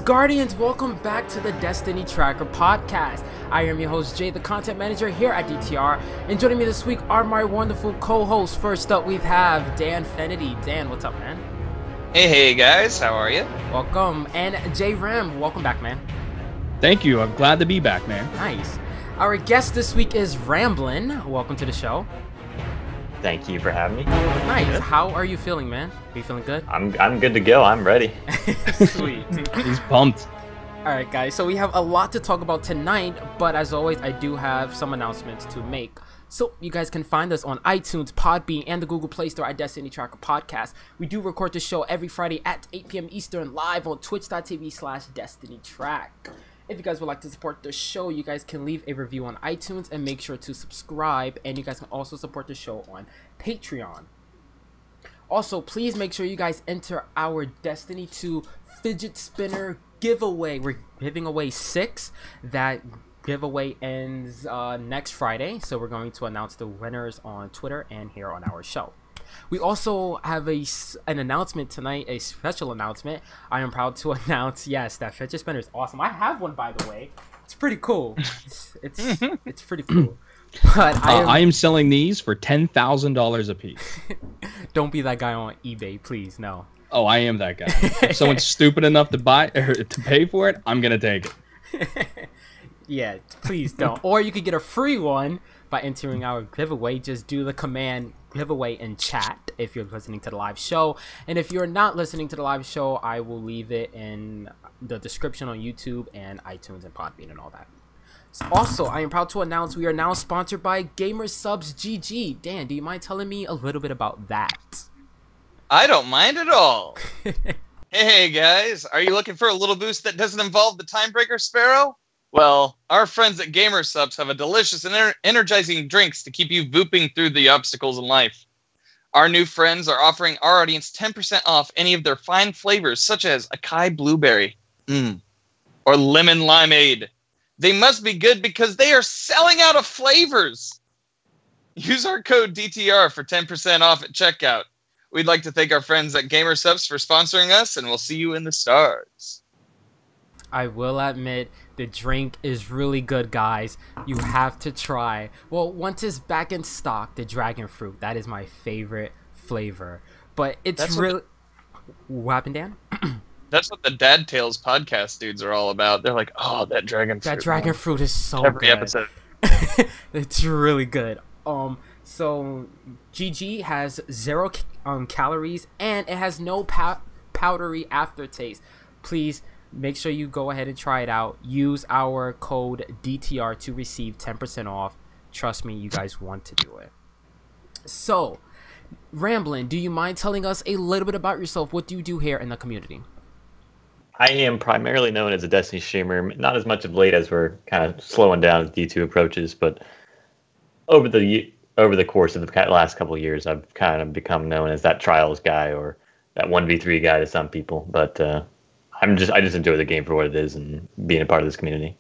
Guardians, welcome back to the Destiny Tracker podcast. I am your host Jay, the content manager here at DTR, and joining me this week are my wonderful co-hosts. First up we have Dan Fennedy. Dan, what's up, man? Hey guys, how are you? Welcome. And Jay Ram, welcome back, man. Thank you, I'm glad to be back, man. Nice. Our guest this week is Ramblinnn. Welcome to the show. Thank you for having me. Nice. Good. How are you feeling, man? Are you feeling good? I'm good to go. I'm ready. Sweet. He's pumped. Alright guys, so we have a lot to talk about tonight, but as always I do have some announcements to make. So you guys can find us on iTunes, Podbean, and the Google Play Store at Destiny Tracker Podcast. We do record the show every Friday at 8 p.m. Eastern live on twitch.tv/DestinyTrack. If you guys would like to support the show, you guys can leave a review on iTunes and make sure to subscribe. And you guys can also support the show on Patreon. Also, please make sure you guys enter our Destiny 2 fidget spinner giveaway. We're giving away 6. That giveaway ends next Friday. So we're going to announce the winners on Twitter and here on our show. We also have an announcement tonight, a special announcement. I am proud to announce, yes, that fidget spinner is awesome. I have one, by the way. It's pretty cool. It's pretty cool. But I am selling these for $10,000 a piece. Don't be that guy on eBay, please. No. Oh, I am that guy. If someone's stupid enough to buy or to pay for it, I'm gonna take it. Yeah, please don't. Or you could get a free one by entering our giveaway. Just do the command giveaway in chat if you're listening to the live show. And if you're not listening to the live show, I will leave it in the description on YouTube and iTunes and Podbean and all that. Also, I am proud to announce we are now sponsored by Gamersubs GG. Dan, do you mind telling me a little bit about that? I don't mind at all. Hey guys, are you looking for a little boost that doesn't involve the Timebreaker Sparrow? Well, our friends at Gamersubs have a delicious and energizing drinks to keep you vooping through the obstacles in life. Our new friends are offering our audience 10% off any of their fine flavors, such as Acai Blueberry, or Lemon Limeade. They must be good because they are selling out of flavors. Use our code DTR for 10% off at checkout. We'd like to thank our friends at Gamersubs for sponsoring us, and we'll see you in the stars. I will admit, the drink is really good, guys. You have to try. Well, once it's back in stock, the dragon fruit. That is my favorite flavor. But it's really... What happened, Dan? That's what the Dad Tales podcast dudes are all about. They're like, oh, that dragon fruit. That dragon fruit is so Every good. episode. It's really good. So GG has 0 calories and it has no powdery aftertaste. Please make sure you go ahead and try it out. Use our code DTR to receive 10% off. Trust me, you guys want to do it. So, Ramblinnn, do you mind telling us a little bit about yourself? What do you do here in the community? I am primarily known as a Destiny streamer, not as much of late as we're kind of slowing down as D2 approaches, but over the course of the last couple of years, I've kind of become known as that Trials guy or that 1v3 guy to some people. But I just enjoy the game for what it is and being a part of this community.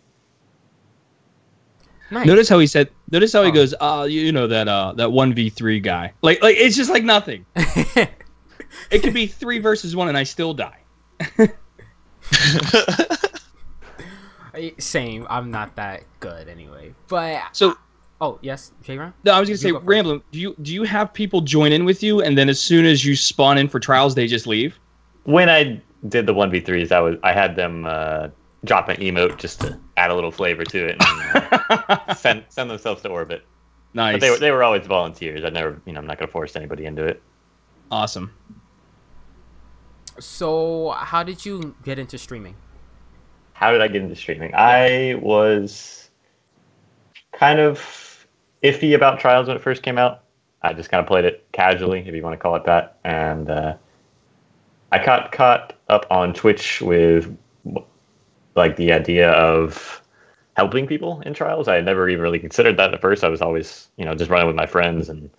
Nice. Notice how he said. Notice how he goes. You know that 1v3 guy. Like it's just like nothing. It could be 3 versus 1 and I still die. Same. I'm not that good anyway. But so. Oh yes, J-Ron? No, I was gonna say, Ramblinnn, do you have people join in with you, and then as soon as you spawn in for trials, they just leave? When I did the 1v3s, I had them drop an emote just to add a little flavor to it and send themselves to orbit. Nice. But they were always volunteers. I'm not gonna force anybody into it. Awesome. So, how did you get into streaming? How did I get into streaming? I was kind of iffy about Trials when it first came out. I just kind of played it casually, if you want to call it that. And I got caught up on Twitch with like the idea of helping people in Trials. I had never even really considered that at first. I was always, just running with my friends and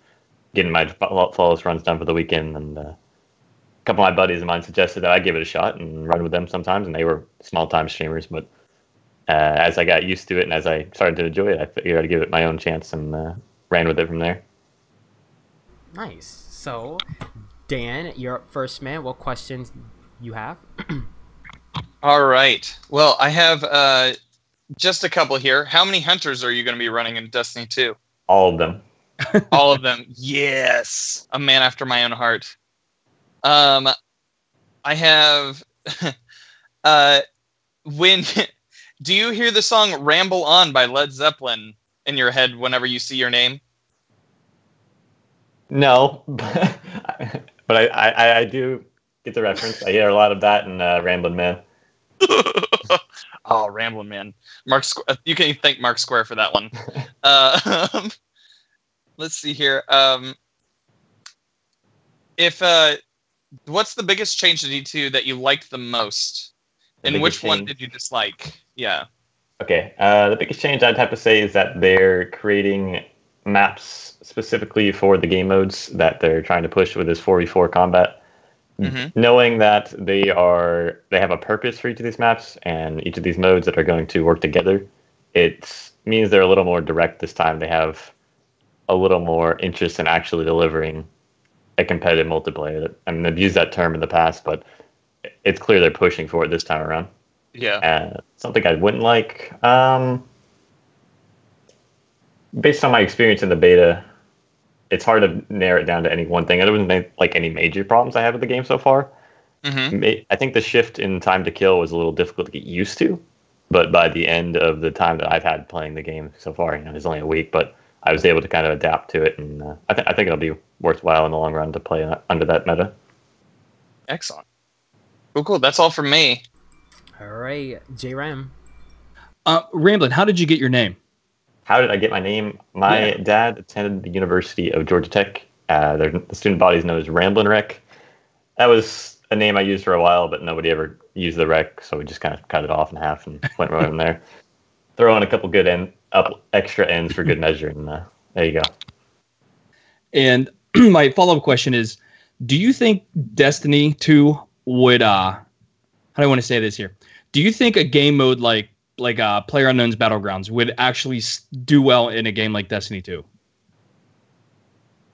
getting my flawless runs done for the weekend. And a couple of my buddies of mine suggested that I give it a shot and run with them sometimes. And they were small-time streamers, but as I got used to it and as I started to enjoy it, I figured I'd give it my own chance and ran with it from there. Nice. So, Dan, you're up first, man. What questions you have? All right. Well, I have just a couple here. How many hunters are you going to be running in Destiny 2? All of them. All of them. Yes. A man after my own heart. I have when do you hear the song Ramble On by Led Zeppelin in your head whenever you see your name? No, but I do get the reference. I hear a lot of that in Ramblinnn Man. Oh, Ramblin' Man. You can thank Mark Square for that one. Let's see here. What's the biggest change to D2 that you liked the most? And which one did you dislike? Yeah. Okay. The biggest change I'd have to say is that they're creating maps specifically for the game modes that they're trying to push with this 4v4 combat. Mm-hmm. Knowing that they have a purpose for each of these maps and each of these modes that are going to work together, it means they're a little more direct this time. They have a little more interest in actually delivering a competitive multiplayer. I mean, they've used that term in the past, but it's clear they're pushing for it this time around. Yeah. Something I wouldn't like, based on my experience in the beta, it's hard to narrow it down to any one thing. There wasn't like any major problems I had with the game so far. Mm-hmm. I think the shift in time to kill was a little difficult to get used to, but by the end of the time that I've had playing the game so far, it's only a week, but I was able to kind of adapt to it, and I think it'll be worthwhile in the long run to play under that meta. Excellent. Cool. That's all from me. All right, J-Ram. Ramblinnn, how did you get your name? How did I get my name? My dad attended the University of Georgia Tech. The student body is known as Ramblinnn Rec. That was a name I used for a while, but nobody ever used the rec, so we just kind of cut it off in half and went right from there. Throw in a couple good extra ends for good measure, and there you go. And my follow-up question is, do you think Destiny 2 would, how do I want to say this here? Do you think a game mode like PlayerUnknown's Battlegrounds would actually do well in a game like Destiny 2?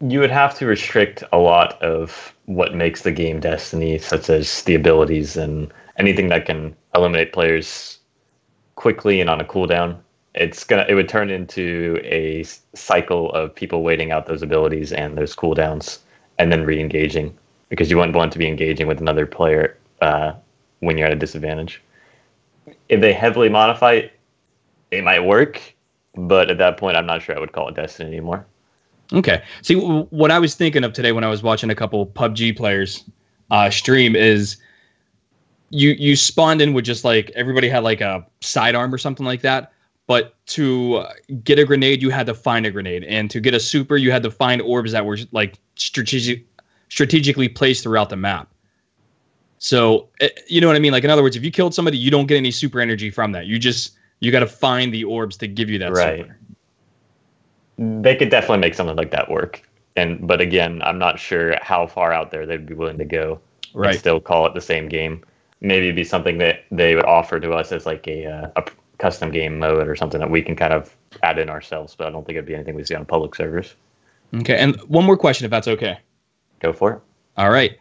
You would have to restrict a lot of what makes the game Destiny, such as the abilities and anything that can eliminate players quickly and on a cooldown. It would turn into a cycle of people waiting out those abilities and those cooldowns and then re-engaging, because you wouldn't want to be engaging with another player when you're at a disadvantage. If they heavily modify it, it might work, but at that point, I'm not sure I would call it Destiny anymore. Okay. See, what I was thinking of today when I was watching a couple PUBG players stream is you spawned in with just like everybody had like a sidearm or something like that. But to get a grenade, you had to find a grenade. And to get a super, you had to find orbs that were like strategically placed throughout the map. So, you know what I mean? Like, in other words, if you killed somebody, you don't get any super energy from that. You got to find the orbs to give you that super. They could definitely make something like that work. But again, I'm not sure how far out there they'd be willing to go and still call it the same game. Maybe it'd be something that they would offer to us as like a custom game mode or something that we can kind of add in ourselves, but I don't think it'd be anything we see on public servers. Okay, and one more question, if that's okay. Go for it. All right.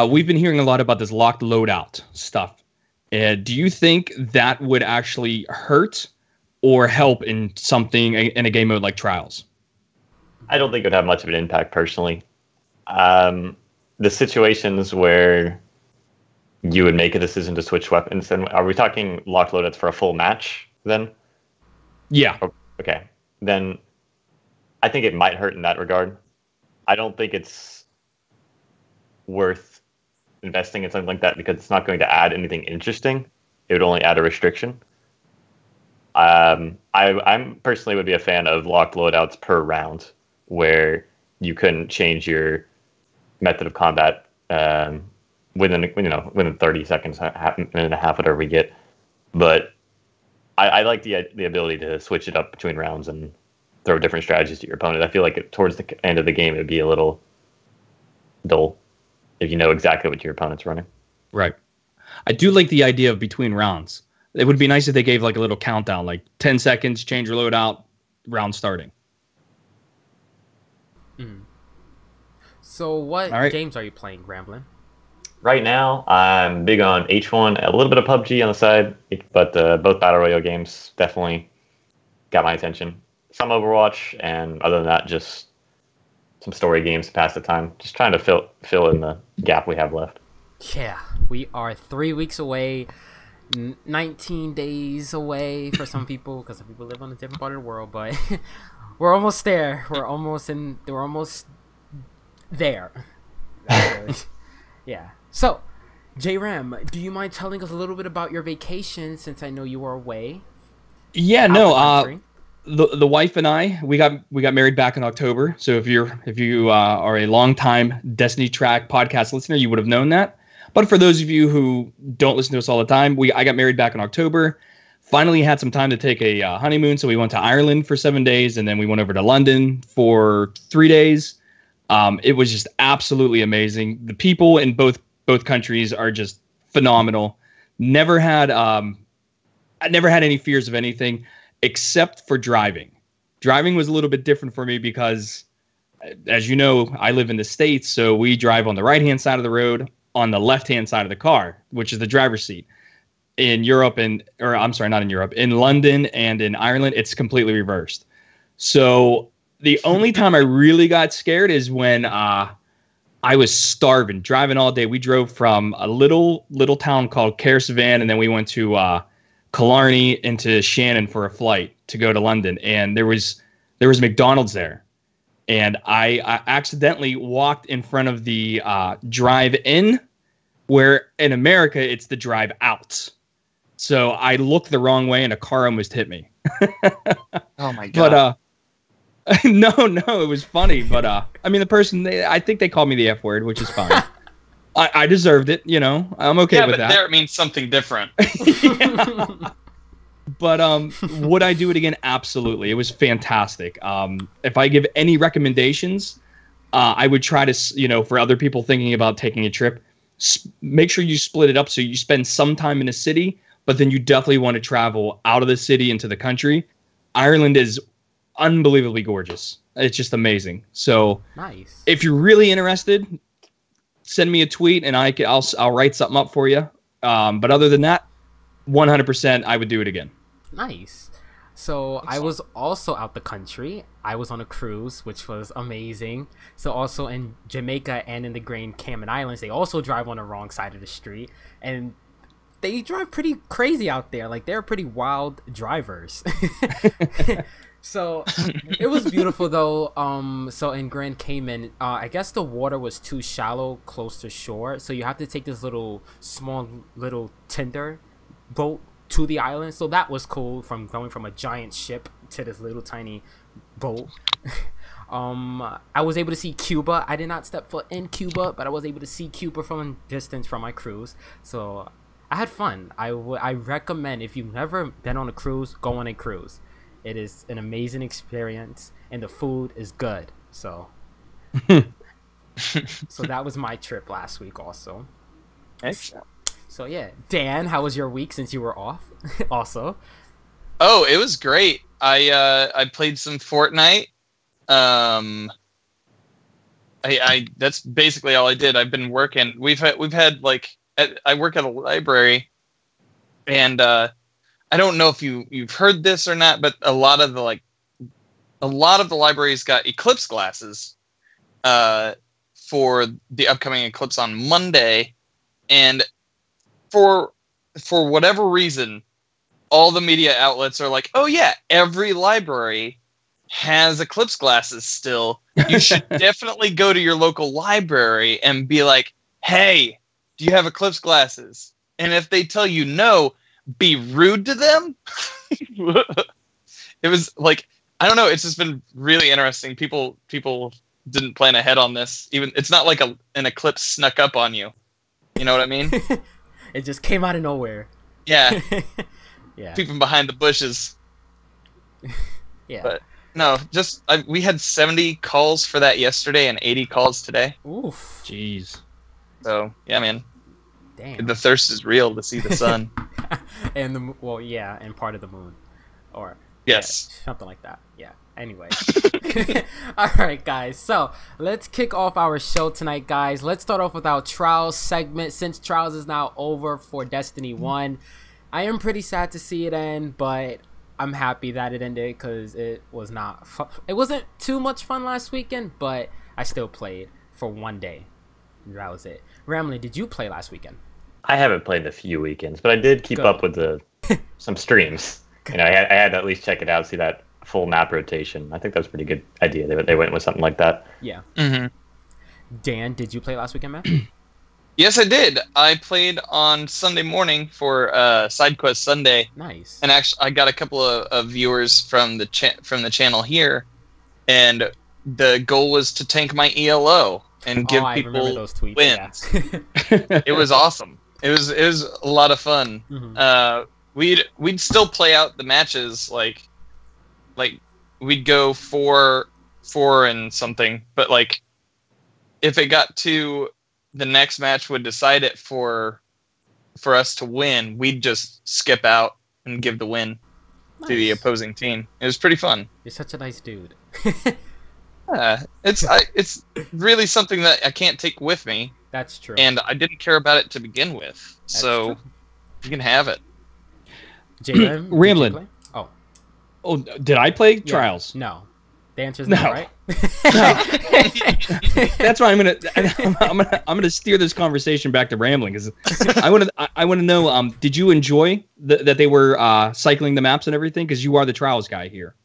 We've been hearing a lot about this locked loadout stuff. Do you think that would actually hurt or help in a game mode like Trials? I don't think it would have much of an impact personally. The situations where you would make a decision to switch weapons, and are we talking locked loadouts for a full match then? Yeah. Okay. Then I think it might hurt in that regard. I don't think it's worth investing in something like that because it's not going to add anything interesting. It would only add a restriction. I'm personally would be a fan of locked loadouts per round, where you couldn't change your method of combat within 30 seconds, minute and a half, whatever we get. But I like the ability to switch it up between rounds and throw different strategies to your opponent. I feel like towards the end of the game, it would be a little dull if you know exactly what your opponent's running. Right. I do like the idea of between rounds. It would be nice if they gave like a little countdown, like 10 seconds, change your loadout, round starting. So what games are you playing, Ramblinnn? Right now, I'm big on H1, a little bit of PUBG on the side, but both Battle Royale games definitely got my attention. Some Overwatch, and other than that, just some story games to pass the time. Just trying to fill in the gap we have left. Yeah, we are 3 weeks away, 19 days away for some people, because some people live on a different part of the world, but we're almost there. We're almost there. Yeah. So, J-Ram, do you mind telling us a little bit about your vacation, since I know you were away? Yeah, no. The wife and I, we got married back in October. So if you are a longtime Destiny Track podcast listener, you would have known that. But for those of you who don't listen to us all the time, I got married back in October. Finally had some time to take a honeymoon, so we went to Ireland for 7 days, and then we went over to London for 3 days. It was just absolutely amazing. The people in both countries are just phenomenal. I never had any fears of anything except for driving. Driving was a little bit different for me because, as you know, I live in the States, so we drive on the right-hand side of the road, on the left-hand side of the car, which is the driver's seat. In Europe in London and in Ireland, it's completely reversed. So the only time I really got scared is when I was starving, driving all day. We drove from a little town called Caersavan, and then we went to Killarney into Shannon for a flight to go to London. And there was McDonald's there. And I accidentally walked in front of the drive-in, where in America it's the drive-out. So I looked the wrong way, and a car almost hit me. Oh my god! But no, it was funny. But I mean, the person, I think they called me the F word, which is fine. I deserved it, you know. I'm okay with that. Yeah, but there it means something different. But would I do it again? Absolutely. It was fantastic. If I give any recommendations, I would try to, for other people thinking about taking a trip, make sure you split it up so you spend some time in a city, but then you definitely want to travel out of the city into the country. Ireland is unbelievably gorgeous. It's just amazing. So nice. If you're really interested, send me a tweet and I'll write something up for you. But other than that, 100% I would do it again. Nice. So I was also out the country. I was on a cruise, which was amazing. So also in Jamaica and in the Grand Cayman Islands, they also drive on the wrong side of the street, and they drive pretty crazy out there. Like, they're pretty wild drivers. So it was beautiful though. So in Grand Cayman, I guess the water was too shallow close to shore, so you have to take this small tender boat to the island. So that was cool, from going from a giant ship to this little tiny boat. I was able to see Cuba. I did not step foot in Cuba, but I was able to see Cuba from a distance from my cruise. So I had fun. I recommend, if you've never been on a cruise, go on a cruise. It is an amazing experience, and the food is good. So so that was my trip last week also. Excellent. So yeah, Dan, how was your week since you were off? Also. Oh, it was great. I played some Fortnite. I that's basically all I did. I've been working. We've had like, I work at a library, and I don't know if you've heard this or not, but a lot of the libraries got eclipse glasses for the upcoming eclipse on Monday, and for whatever reason, all the media outlets are like, oh yeah, every library has eclipse glasses still. You should definitely go to your local library and be like, hey, do you have eclipse glasses? And if they tell you no, be rude to them. It was like, I don't know, it's just been really interesting. People didn't plan ahead on this. Even it's not like an eclipse snuck up on you. You know what I mean? It just came out of nowhere. Yeah. Yeah. Peeping behind the bushes. Yeah. But no, we had 70 calls for that yesterday and 80 calls today. Oof. Jeez. So yeah, man. Damn. The thirst is real to see the sun. And and part of the moon, or Yes. Yeah, something like that. Yeah. Anyway. Alright, guys. So, let's kick off our show tonight, guys. Let's start off with our Trials segment. Since Trials is now over for Destiny 1, I am pretty sad to see it end, but I'm happy that it ended because it was not fun. It wasn't too much fun last weekend, but I still played for one day. That was it. Ramblinnn, did you play last weekend? I haven't played in a few weekends, but I did keep up with some streams. You know, I had to at least check it out, see that full map rotation. I think that was a pretty good idea. They went with something like that. Yeah. Mm-hmm. Dan, did you play last weekend, man? Yes, I did. I played on Sunday morning for Side Quest Sunday. Nice. And actually, I got a couple of viewers from the channel here, and the goal was to tank my ELO and give people those tweets, wins. Yeah. It was awesome. It was a lot of fun. Mm-hmm. We'd still play out the matches like we'd go 4 and something, but like if it got to the next match would decide it for us to win, we'd just skip out and give the win to the opposing team. It was pretty fun. You're such a nice dude. It's really something that I can't take with me. That's true. And I didn't care about it to begin with, so you can have it. Jalen, Ramblinnn. Oh, did I play Trials? No. The answer is no, right? That's why I'm gonna steer this conversation back to Ramblinnn because I want to know. Did you enjoy that they were cycling the maps and everything? Because you are the Trials guy here.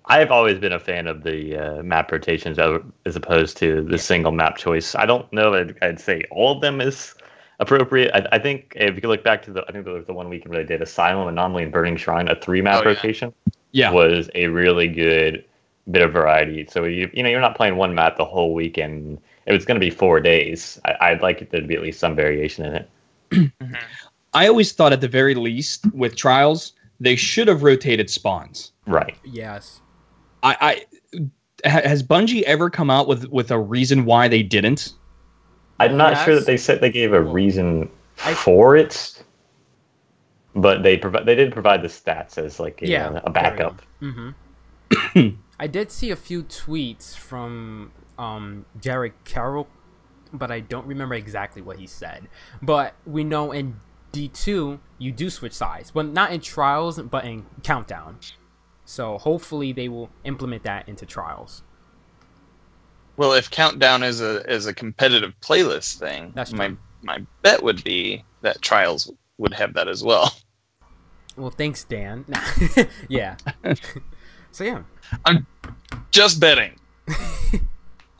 I've always been a fan of the map rotations as opposed to the single map choice. I don't know if I'd say all of them is appropriate. I think if you look back to I think there was the one weekend where they did Asylum, Anomaly, and Burning Shrine, a 3-map rotation. Yeah, was a really good bit of variety. So you're not playing one map the whole weekend. If it's going to be 4 days, I'd like there to be at least some variation in it. I always thought at the very least with Trials they should have rotated spawns. Right. Yes. Has Bungie ever come out with a reason why they didn't? I'm not sure that they said they gave a reason for it, but they did provide the stats as like a backup. Mm-hmm. I did see a few tweets from Jared Carroll, but I don't remember exactly what he said. But we know in D2 you do switch sides, well, not in Trials, but in Countdown. So hopefully they will implement that into Trials. Well, if Countdown is a competitive playlist thing, that's my bet would be that Trials would have that as well. Well, thanks, Dan. Yeah. So yeah, I'm just betting.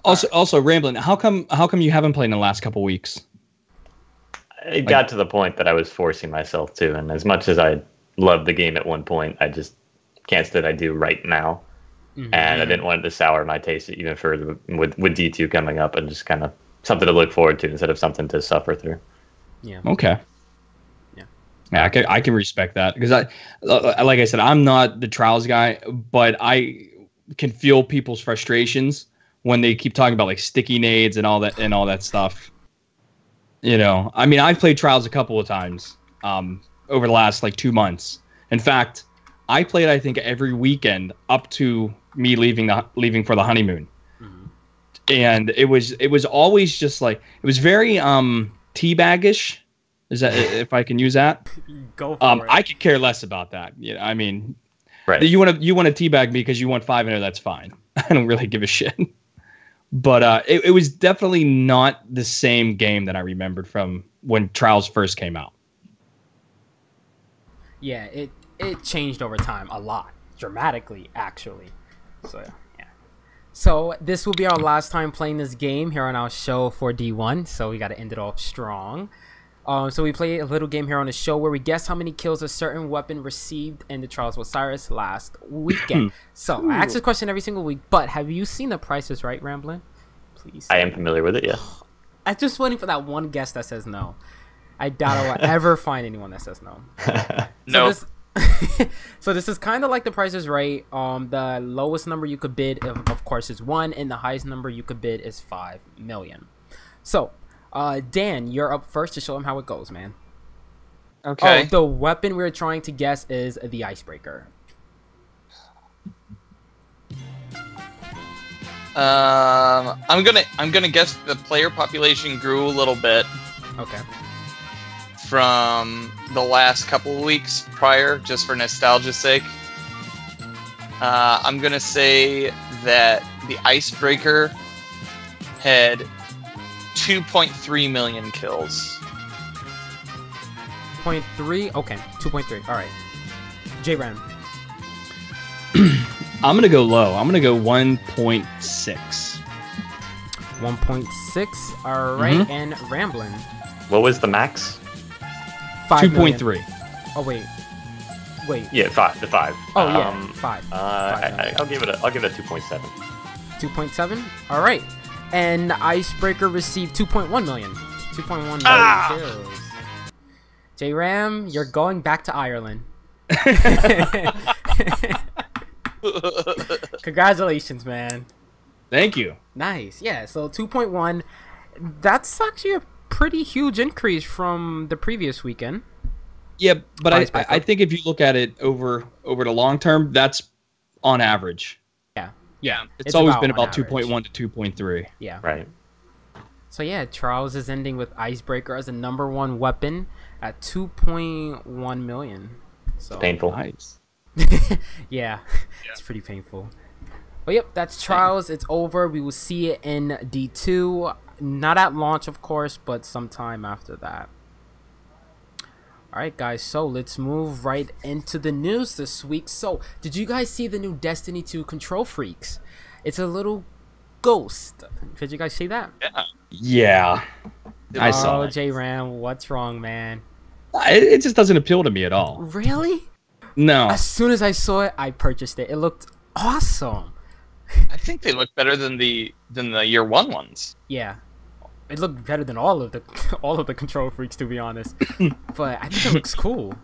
Also, Ramblinnn, how come you haven't played in the last couple weeks? It got to the point that I was forcing myself to, and as much as I loved the game at one point, I just can't say that I do right now. Mm-hmm. And I didn't want it to sour my taste even further with D2 coming up, and just kind of something to look forward to instead of something to suffer through. Yeah. Okay. Yeah, I can respect that because like I said, I'm not the Trials guy, but I can feel people's frustrations when they keep talking about like sticky nades and all that stuff. You know, I mean, I've played Trials a couple of times over the last like 2 months. In fact, I played I think every weekend up to me leaving for the honeymoon, and it was always just like it was very teabaggish. Is that if I can use that? Go for it. I could care less about that. Yeah, I mean, right. You want to teabag me because you want 5-0. That's fine. I don't really give a shit. But it was definitely not the same game that I remembered from when Trials first came out. Yeah, it changed over time a lot, dramatically actually. So yeah. So this will be our last time playing this game here on our show for D1. So we got to end it off strong. So we play a little game here on the show where we guess how many kills a certain weapon received in the Trials of Osiris last weekend. So I ask this question every single week, but have you seen the prices right, Ramblinnn? Please. I am familiar with it, yeah. I'm just waiting for that one guess that says no. I doubt I will ever find anyone that says no. No. So this is kind of like the Price is Right. The lowest number you could bid, of course, is 1, and the highest number you could bid is 5 million. So, Dan, you're up first to show them how it goes, man. Okay. Oh, the weapon we're trying to guess is the Icebreaker. I'm gonna guess the player population grew a little bit Okay. from the last couple of weeks prior, just for nostalgia's sake. I'm gonna say that the Icebreaker had 2.3 million kills. 0.3. Okay. 2.3. All right. J-Ram. I'm gonna go low. I'm gonna go 1.6. 1.6. All right. And Ramblinnn. What was the max? 5 million. 2.3. Oh wait. Yeah, 5. The 5. Oh yeah. 5. I'll give it a 2.7. 2.7. All right. And Icebreaker received 2.1 million. 2.1 million kills. J-Ram, you're going back to Ireland. Congratulations, man. Thank you. Nice. Yeah, so 2.1. That's actually a pretty huge increase from the previous weekend. Yeah, but Icebreaker. I think if you look at it over the long term, that's on average. Yeah. It's always about been on about average. 2.1 to 2.3. Yeah. Right. So yeah, Charles is ending with Icebreaker as the #1 weapon at 2.1 million. So It's painful. Nice. yeah, it's pretty painful. But yep, that's Trials. It's over. We will see it in D2. Not at launch, of course, but sometime after that. Alright, guys, so let's move right into the news this week. So, did you guys see the new Destiny 2 Control Freaks? It's a little ghost. Did you guys see that? Yeah. I saw it. J-Ram, what's wrong, man? It just doesn't appeal to me at all. Really? No. As soon as I saw it, I purchased it. It looked awesome. I think they look better than the year one ones. Yeah. It looked better than all of the Control Freaks, to be honest. But I think it looks cool.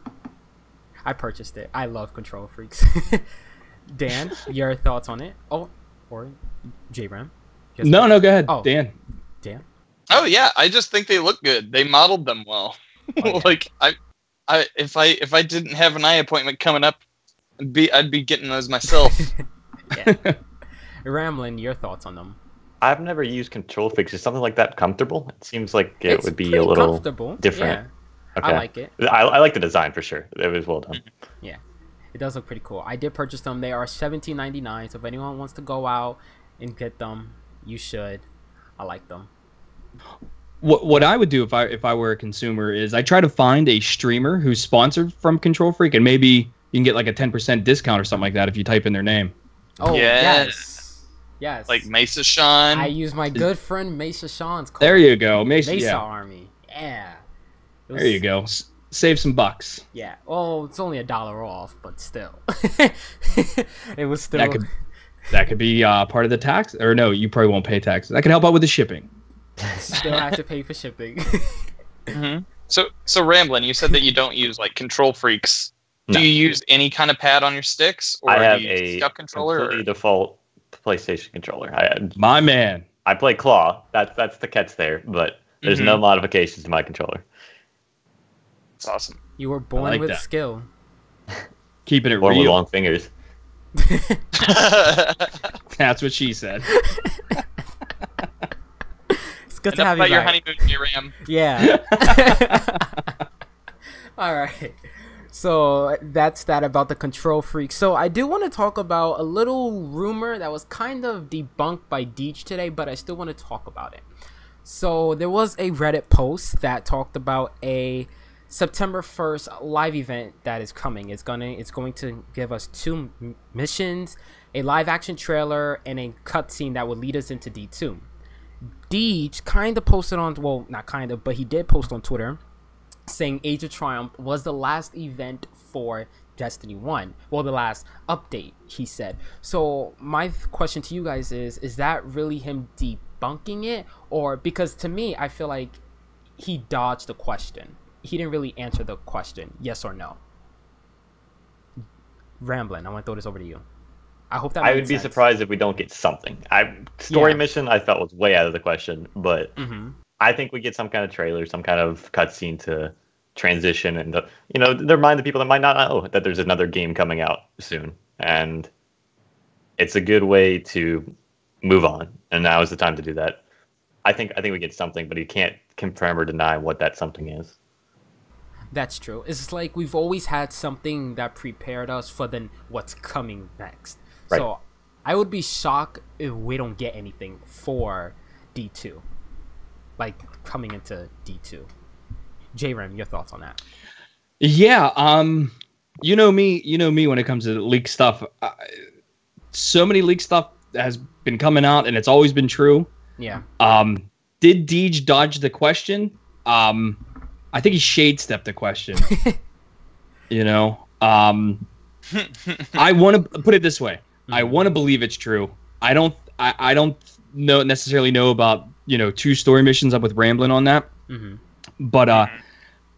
I purchased it. I love Control Freaks. Dan, your thoughts on it? Oh, or J-Ram? No, go ahead, Oh. Dan. Dan? Oh yeah, I just think they look good. They modeled them well. Oh, yeah. Like if I didn't have an eye appointment coming up, I'd be getting those myself. Yeah. Ramblinnn, your thoughts on them? I've never used control fix. Is something like that comfortable? It seems like it It's would be pretty a little comfortable. different. Yeah, Okay. I like it. I like the design for sure. It was well done. Yeah, it does look pretty cool. I did purchase them. They are $17.99. So if anyone wants to go out and get them, you should. I like them. What I would do if I were a consumer is I try to find a streamer who's sponsored from Control Freak, and maybe you can get like a 10% discount or something like that if you type in their name. Oh yes. Like Mesa Sean. I use my good friend Mesa Sean's code. There you go, Mesa. Mesa Yeah. Army. Yeah. It was- There you go. Save some bucks. Yeah. Oh, it's only $1 off, but still. It was still. That could be part of the tax, or no, you probably won't pay taxes. That can help out with the shipping. Still have to pay for shipping. Mm-hmm. So Ramblinnn, you said that you don't use like Control Freaks. No. Do you use any kind of pad on your sticks, or I have do you use a step controller? completely Or? default PlayStation controller. My man. I play claw. That's the catch there, but there's no modifications to my controller. It's awesome. You were born like with that. skill. Keeping it Born with real. long fingers. That's what she said. It's good to Enough have you about your back. honeymoon, J-Ram. Yeah. All right. So that's that about the Control Freak. So I do want to talk about a little rumor that was kind of debunked by Deej today, but I still want to talk about it. So there was a Reddit post that talked about a September 1st live event that is coming. It's going to give us 2 missions, a live action trailer, and a cutscene that will lead us into D2. Deej kind of posted on, well, not kind of, but he did post on Twitter saying Age of Triumph was the last event for Destiny 1. Well, the last update, he said. So my question to you guys is that really him debunking it? Or, because to me, I feel like he dodged the question. He didn't really answer the question, yes or no. Ramblinnn, I want to throw this over to you. I hope that I made would be sense. surprised if we don't get something. Story Yeah. mission I felt was way out of the question, but Mm-hmm. I think we get some kind of trailer, some kind of cutscene to transition and remind the people that might not know that there's another game coming out soon, and it's a good way to move on. And now is the time to do that. I think we get something, but he can't confirm or deny what that something is. That's true. It's like we've always had something that prepared us for then what's coming next. Right. So I would be shocked if we don't get anything for D2, like coming into D2. J-Rem, your thoughts on that? Yeah, you know me when it comes to leak stuff. So many leak stuff has been coming out, and it's always been true. Yeah. Did Deej dodge the question? I think he shade stepped the question. You know, I want to put it this way. I want to believe it's true. I don't necessarily know about 2 story missions up with Ramblinnn on that. But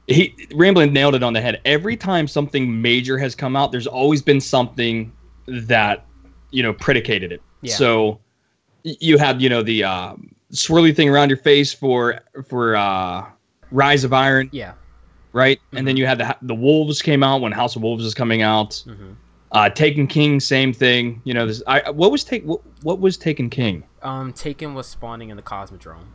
Ramblinnn nailed it on the head. Every time something major has come out, there's always been something that predicated it. Yeah. So you have the swirly thing around your face for Rise of Iron. Yeah. Right? And then you had the Wolves came out when House of Wolves is coming out. Taken King, same thing. What was Taken King? Taken was spawning in the Cosmodrome.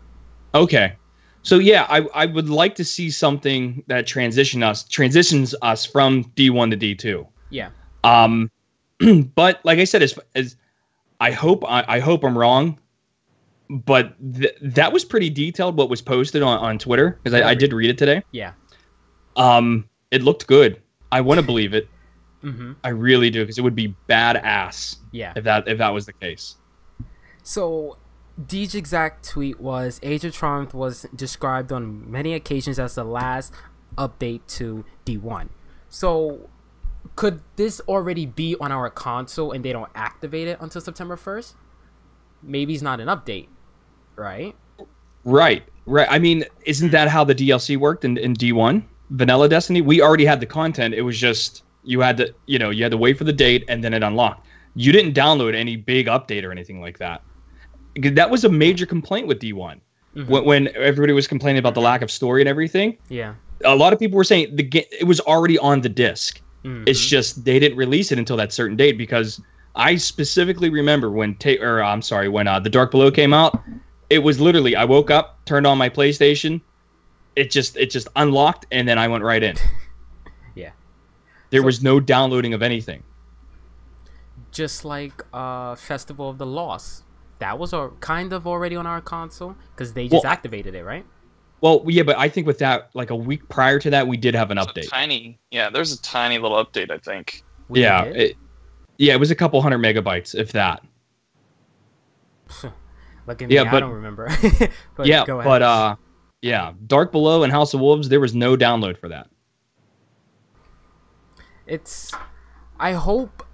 Okay. So yeah, I would like to see something that transitions us from D1 to D2. Yeah. But like I said, as I hope I'm wrong, but that was pretty detailed what was posted on Twitter, because I did read it today. Yeah. It looked good. I want to believe it. I really do, because it would be badass. Yeah. If that was the case. So Deej's exact tweet was, Age of Triumph was described on many occasions as the last update to D1. So could this already be on our console and they don't activate it until September 1st? Maybe it's not an update, right? Right. I mean, isn't that how the DLC worked in D1? Vanilla Destiny? We already had the content. It was just you had to wait for the date and then it unlocked. You didn't download any big update or anything like that. That was a major complaint with D1. When everybody was complaining about the lack of story and everything. Yeah. A lot of people were saying it was already on the disc. It's just they didn't release it until that certain date, because I specifically remember when The Dark Below came out. It was literally, I woke up, turned on my PlayStation, it just unlocked, and then I went right in. Yeah. There was no downloading of anything. Just like Festival of the Lost. That was kind of already on our console, because they just activated it, right? Well, yeah, but I think with that, like a week prior to that, we did have an update. There's a tiny little update, I think. It was a couple 100 megabytes, if that. Look at me, I don't remember. But yeah, go ahead. Dark Below and House of Wolves, there was no download for that. I hope,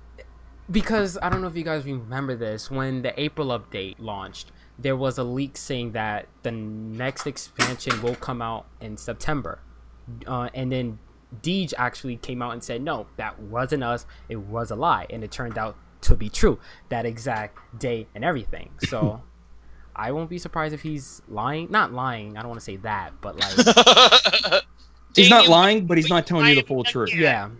because I don't know if you guys remember this, when the April update launched, there was a leak saying that the next expansion will come out in September. And then Deej actually came out and said, no, that wasn't us. It was a lie. And it turned out to be true. That exact day and everything. So I won't be surprised if he's lying. Not lying. I don't want to say that, but like... He's not lying, but he's not telling you the full truth. Yeah.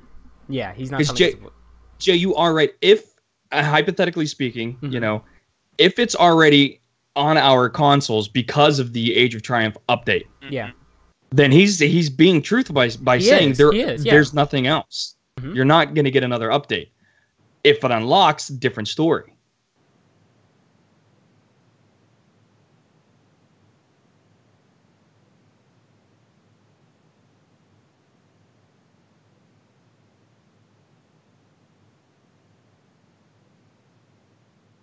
Yeah, he's not telling you. Jay, you are right. If, hypothetically speaking, if it's already on our consoles because of the Age of Triumph update, then he's being truthful by saying there's nothing else. You're not going to get another update. If it unlocks, different story.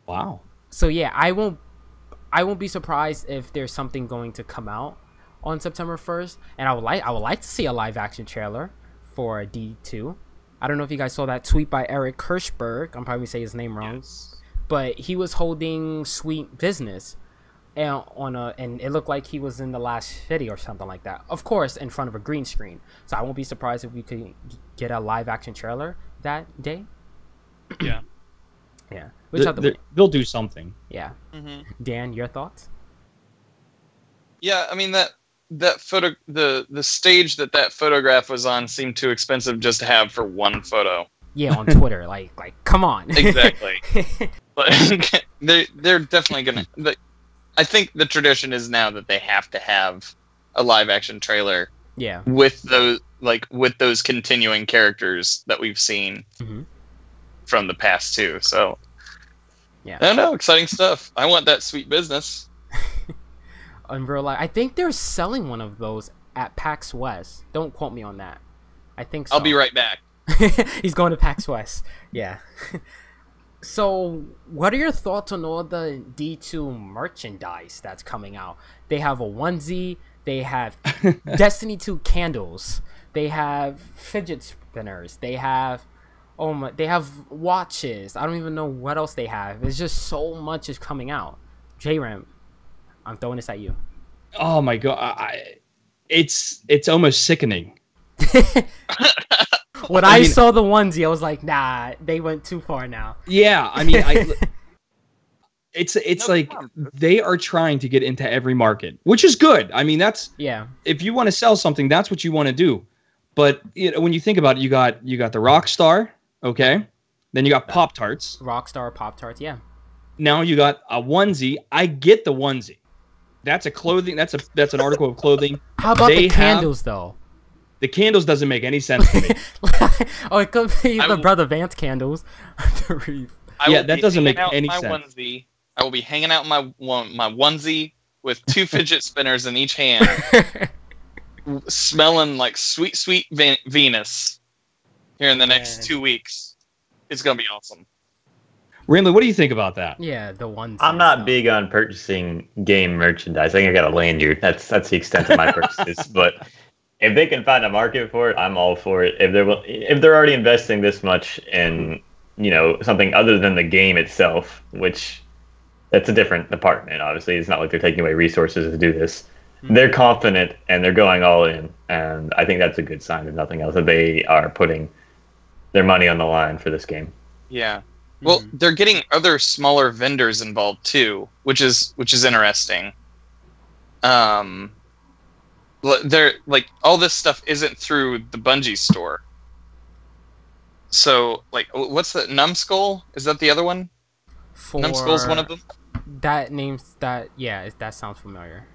Wow. So yeah, I won't be surprised if there's something going to come out on September 1st, and I would like to see a live action trailer for D2. I don't know if you guys saw that tweet by Eric Kirschberg. I'm probably saying his name wrong, but he was holding Sweet Business, and it looked like he was in the last video or something like that. Of course, in front of a green screen. So I won't be surprised if we could get a live action trailer that day. Yeah. Yeah. They'll do something. Yeah. Dan, your thoughts? Yeah, I mean that photo, the stage that photograph was on seemed too expensive just to have for one photo. Yeah, on Twitter, like come on. Exactly. Like, they're definitely gonna. I think the tradition is now that they have to have a live action trailer. Yeah. With those continuing characters that we've seen from the past two. So yeah, I don't know, exciting stuff. I want that sweet business. In real life, I think they're selling one of those at PAX West. Don't quote me on that. I think so. I'll be right back. He's going to PAX West. Yeah. So, what are your thoughts on all the D2 merchandise that's coming out? They have a onesie. They have Destiny 2 candles. They have fidget spinners. They have they have watches. I don't even know what else they have. It's just so much is coming out. J-Ram, I'm throwing this at you. Oh my god, it's almost sickening. When I saw the onesie, I was like, nah, they went too far now. Yeah, I mean, it's no like problem. They are trying to get into every market, which is good. I mean, that's if you want to sell something, that's what you want to do. But when you think about it, you got the Rockstar, okay? Then you got Pop-Tarts. Rockstar, Pop-Tarts, yeah. Now you got a onesie. I get the onesie. That's a clothing. That's an article of clothing. How about the candles though? The candles doesn't make any sense to me. Oh, it could be the Brother Vance candles. Yeah, that doesn't make any sense. Onesie. I will be hanging out in my onesie with 2 fidget spinners in each hand, smelling like sweet, sweet Venus here in the next 2 weeks. It's going to be awesome. Ramblinnn, what do you think about that? Yeah, the onesie. I'm not big on purchasing game merchandise. I think I got a lanyard. That's the extent of my purchases. But if they can find a market for it, I'm all for it. If they're already investing this much in something other than the game itself, which that's a different department. Obviously, it's not like they're taking away resources to do this. They're confident and they're going all in, and I think that's a good sign, if nothing else, that they are putting their money on the line for this game. Yeah. Well, they're getting other smaller vendors involved too, which is interesting. They're like, all this stuff isn't through the Bungie store. So, like, what's the Numbskull? Is that the other one? Numbskull's one of them. That sounds familiar.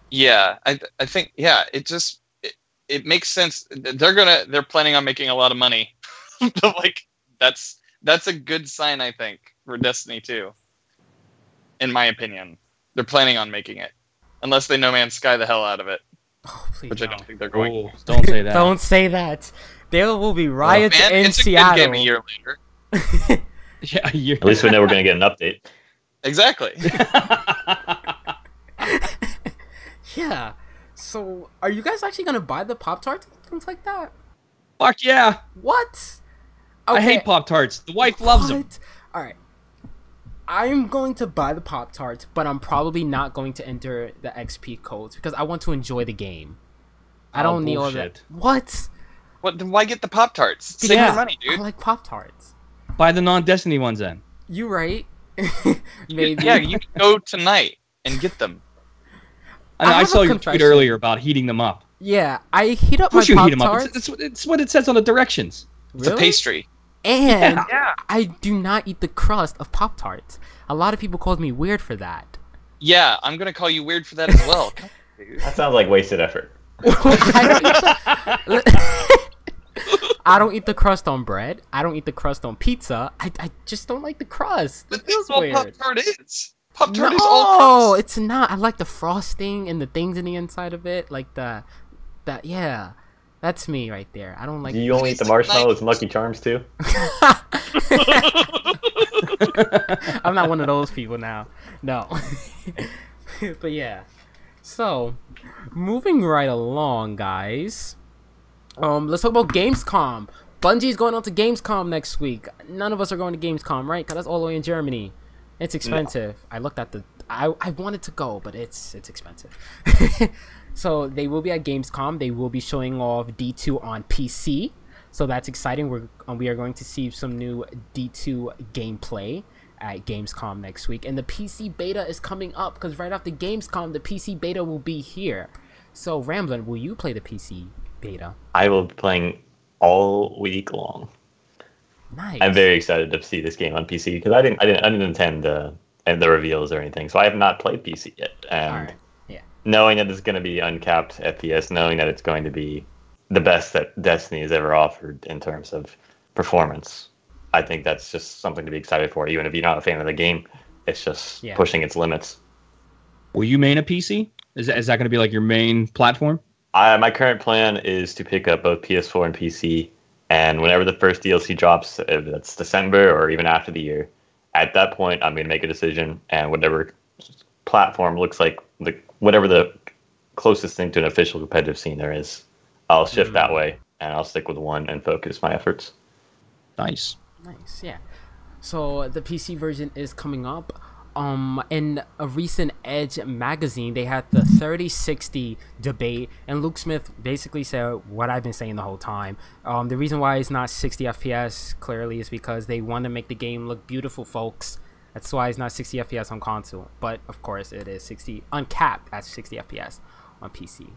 Yeah, I think it makes sense. They're planning on making a lot of money. Like, that's a good sign, I think, for Destiny 2. In my opinion, they're planning on making it, unless they No Man's Sky the hell out of it. Oh, please which I don't think they're going. Ooh, don't say that. Don't say that. There will be riots in Seattle. It's a good game a year later. Yeah, a year. At least we know we're going to get an update. Exactly. Yeah. So, are you guys actually going to buy the Pop-Tarts and things like that? Fuck yeah. What? Okay. I hate Pop-Tarts. The wife loves them. All right. I'm going to buy the Pop-Tarts, but I'm probably not going to enter the XP codes because I want to enjoy the game. I don't need all that. What? Then why get the Pop-Tarts? Save your money, dude. I like Pop-Tarts. Buy the non-Destiny ones then. You right. Maybe. Yeah, you can go tonight and get them. I saw your tweet earlier about heating them up. Yeah, I heat up my Pop-Tarts. It's what it says on the directions. It's a pastry. And I do not eat the crust of Pop-Tarts. A lot of people called me weird for that. Yeah, I'm going to call you weird for that as well. That sounds like wasted effort. I don't eat the crust on bread. I don't eat the crust on pizza. I just don't like the crust. It feels weird. Pop-Tart is. Pop-Tart is all crust. No, it's not. I like the frosting and the things in the inside of it. Like yeah. That's me right there. I don't like. Do you only eat the marshmallows and Lucky Charms too? I'm not one of those people now. No. But yeah. So, moving right along, guys. Let's talk about Gamescom. Bungie's going on to Gamescom next week. None of us are going to Gamescom, right? Because that's all the way in Germany. It's expensive. No. I looked at I wanted to go, but it's expensive. So they will be at Gamescom. They will be showing off D2 on PC. So that's exciting. We are going to see some new D2 gameplay at Gamescom next week. And the PC beta is coming up because right after Gamescom, the PC beta will be here. So Ramblinnn, will you play the PC beta? I will be playing all week long. Nice. I'm very excited to see this game on PC because I didn't intend and the reveals or anything, so I have not played PC yet. And All right. Yeah. knowing that it's going to be uncapped FPS, knowing that it's going to be the best that Destiny has ever offered in terms of performance, I think that's just something to be excited for. Even if you're not a fan of the game, it's just pushing its limits. Will you main a PC? Is that going to be like your main platform? My current plan is to pick up both PS4 and PC, and whenever the first DLC drops, if that's December or even after the year, at that point I'm going to make a decision, and whatever platform looks like whatever the closest thing to an official competitive scene there is, I'll shift that way, and I'll stick with one and focus my efforts. Nice. Nice, yeah. So the PC version is coming up. In a recent Edge magazine, they had the 3060 debate, and Luke Smith basically said what I've been saying the whole time. The reason why it's not 60 FPS clearly is because they want to make the game look beautiful, folks. That's why it's not 60 FPS on console, but of course it is 60 uncapped at 60 FPS on PC.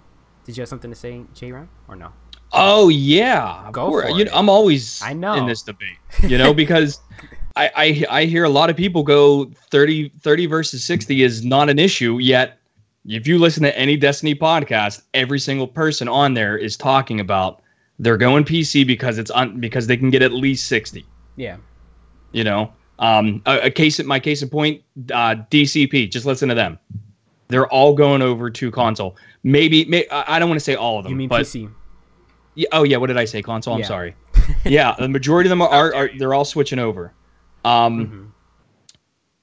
Did you have something to say, J-Ram, or no? Oh yeah, Go for it. I'm always in this debate, because I hear a lot of people go 30 versus 60 is not an issue, yet if you listen to any Destiny podcast, every single person on there is talking about they're going PC because they can get at least 60. Yeah. My case in point, DCP, just listen to them. They're all going over to console. Maybe I don't want to say all of them. You mean but, PC? Yeah, oh yeah, what did I say? Console. I'm sorry. Yeah, the majority of them are they're all switching over. From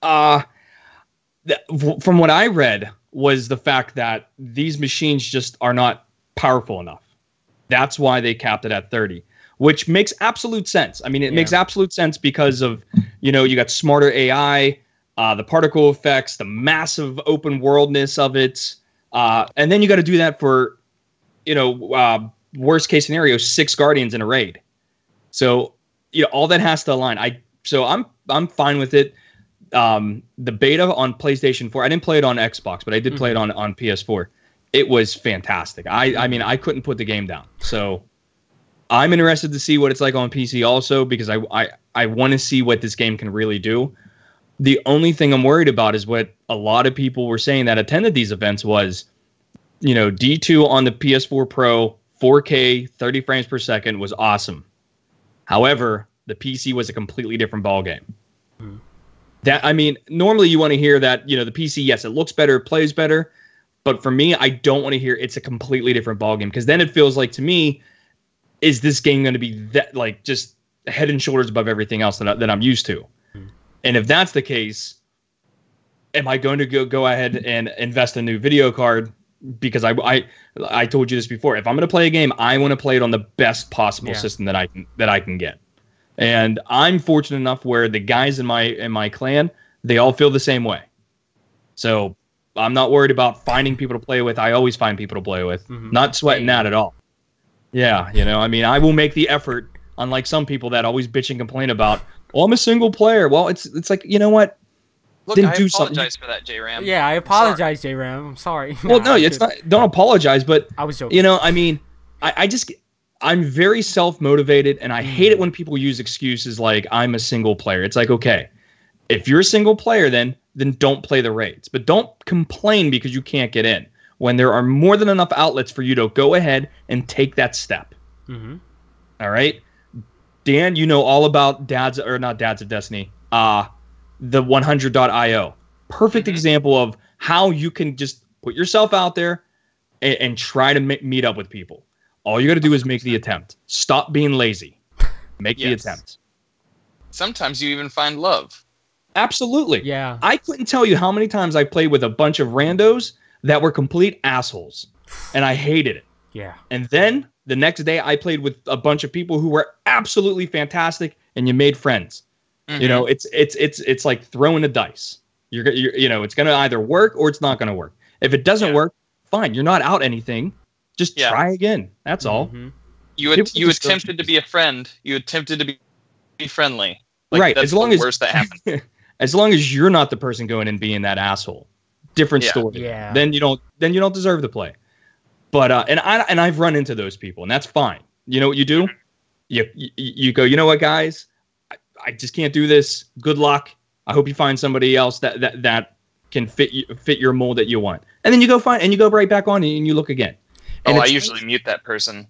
what I read was the fact that these machines just are not powerful enough. That's why they capped it at 30, which makes absolute sense. I mean, it makes absolute sense because of, you got smarter AI, the particle effects, the massive open worldness of it. And then you got to do that for, worst case scenario, 6 Guardians in a raid. So, all that has to align. So I'm fine with it. The beta on PlayStation 4, I didn't play it on Xbox, but I did play it on PS4. It was fantastic. I mean, I couldn't put the game down. So I'm interested to see what it's like on PC also, because I want to see what this game can really do. The only thing I'm worried about is what a lot of people were saying that attended these events was, D2 on the PS4 Pro, 4K, 30 frames per second was awesome. However, the PC was a completely different ballgame. Normally you want to hear that, the PC, yes, it looks better, it plays better. But for me, I don't want to hear it's a completely different ballgame, because then it feels like, to me, is this game going to be that, like, just head and shoulders above everything else that I'm used to? And if that's the case, am I going to go ahead and invest in a new video card? Because I told you this before. If I'm going to play a game, I want to play it on the best possible system that I can get. And I'm fortunate enough where the guys in my clan, they all feel the same way. So I'm not worried about finding people to play with. I always find people to play with. Not sweating that at all. Yeah, I will make the effort, unlike some people that always bitch and complain about, I'm a single player. Well, it's like, you know what? Look, I apologize for that, J-Ram. Yeah, I apologize, J-Ram. I'm sorry. Well, no, it's not. Don't apologize, but I was joking. I'm very self-motivated, and I hate it when people use excuses like I'm a single player. It's like, okay, if you're a single player, then don't play the raids, but don't complain because you can't get in when there are more than enough outlets for you to go ahead and take that step. All right, Dan, all about not Dads of Destiny. The 100.io. Perfect example of how you can just put yourself out there and try to meet up with people. All you got to do is make the attempt. Stop being lazy. Make the attempt. Sometimes you even find love. Absolutely. Yeah. I couldn't tell you how many times I played with a bunch of randos that were complete assholes, and I hated it. Yeah. And then the next day I played with a bunch of people who were absolutely fantastic, and you made friends. It's like throwing a dice. You're it's going to either work or it's not going to work. If it doesn't work, fine. You're not out anything. Just try again. That's all. You attempted to be a friend. You attempted to be friendly. Right. That's the worst that happened. As long as you're not the person going and being that asshole. Different story. Yeah. Then you don't deserve to play. But and I've run into those people, and that's fine. You know what you do? You go, you know what, guys? I just can't do this. Good luck. I hope you find somebody else that can fit your mold that you want. And then you go right back on and you look again. And I usually mute that person.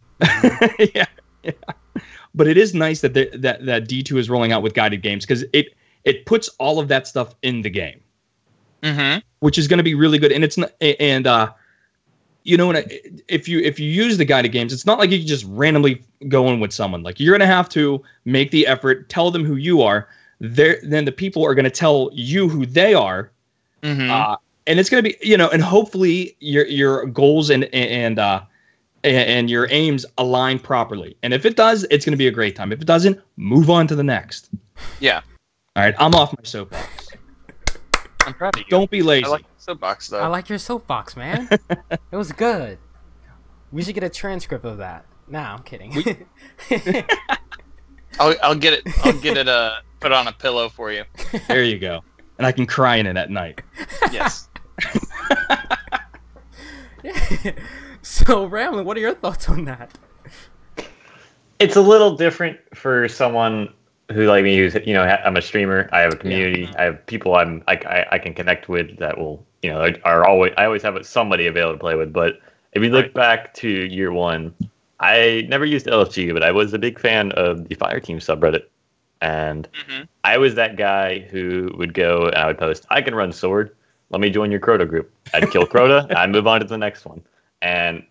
yeah. But it is nice that that D2 is rolling out with guided games, because it puts all of that stuff in the game, which is going to be really good. And it's not, and you know, if you use the guided games, it's not like you can just randomly go in with someone. Like, you're going to have to make the effort, tell them who you are. Then the people are going to tell you who they are. And it's going to be, you know, and hopefully your goals and your aims align properly. And if it does, it's going to be a great time. If it doesn't, move on to the next. Yeah. All right, I'm off my soapbox. I'm proud of you. Don't be lazy. I like the soapbox, though. I like your soapbox, man. It was good. We should get a transcript of that. Nah, I'm kidding. I'll get it. I'll get it. Put on a pillow for you. There you go. And I can cry in it at night. Yes. So, Ramblinnn, what are your thoughts on that? It's a little different for someone who, like me, who's, you know, I'm a streamer. I have a community. I have people I can connect with that will, you know, are always. I always have somebody available to play with. But if you look back to year one, I never used LFG, but I was a big fan of the Fireteam subreddit, and I was that guy who would go and I would post, "I can run sword. Let me join your Crota group." I'd kill Crota, and I'd move on to the next one. And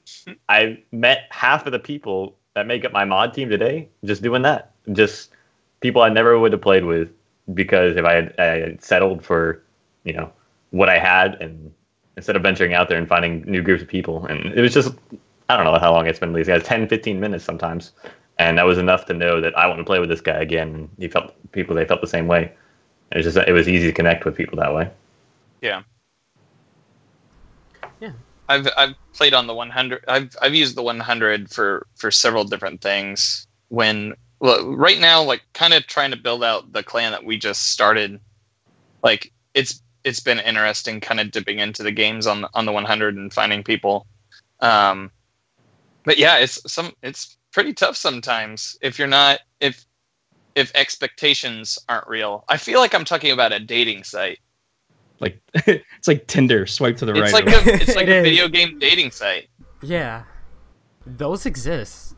I met half of the people that make up my mod team today just doing that. Just people I never would have played with, because if I had settled for, you know, what I had, and instead of venturing out there and finding new groups of people. And it was just, I don't know how long it's been with these guys, 10, 15 minutes sometimes. And that was enough to know that I want to play with this guy again. And they felt the same way. It was easy to connect with people that way. Yeah. Yeah. I've played on the 100. I've used the 100 for several different things. Right now, like, kind of trying to build out the clan that we just started. Like, it's been interesting, kind of dipping into the games on the 100 and finding people. But yeah, it's pretty tough sometimes if expectations aren't real. I feel like I'm talking about a dating site. Like, it's like Tinder, swipe to the right. It's like a video game dating site. Yeah. Those exist.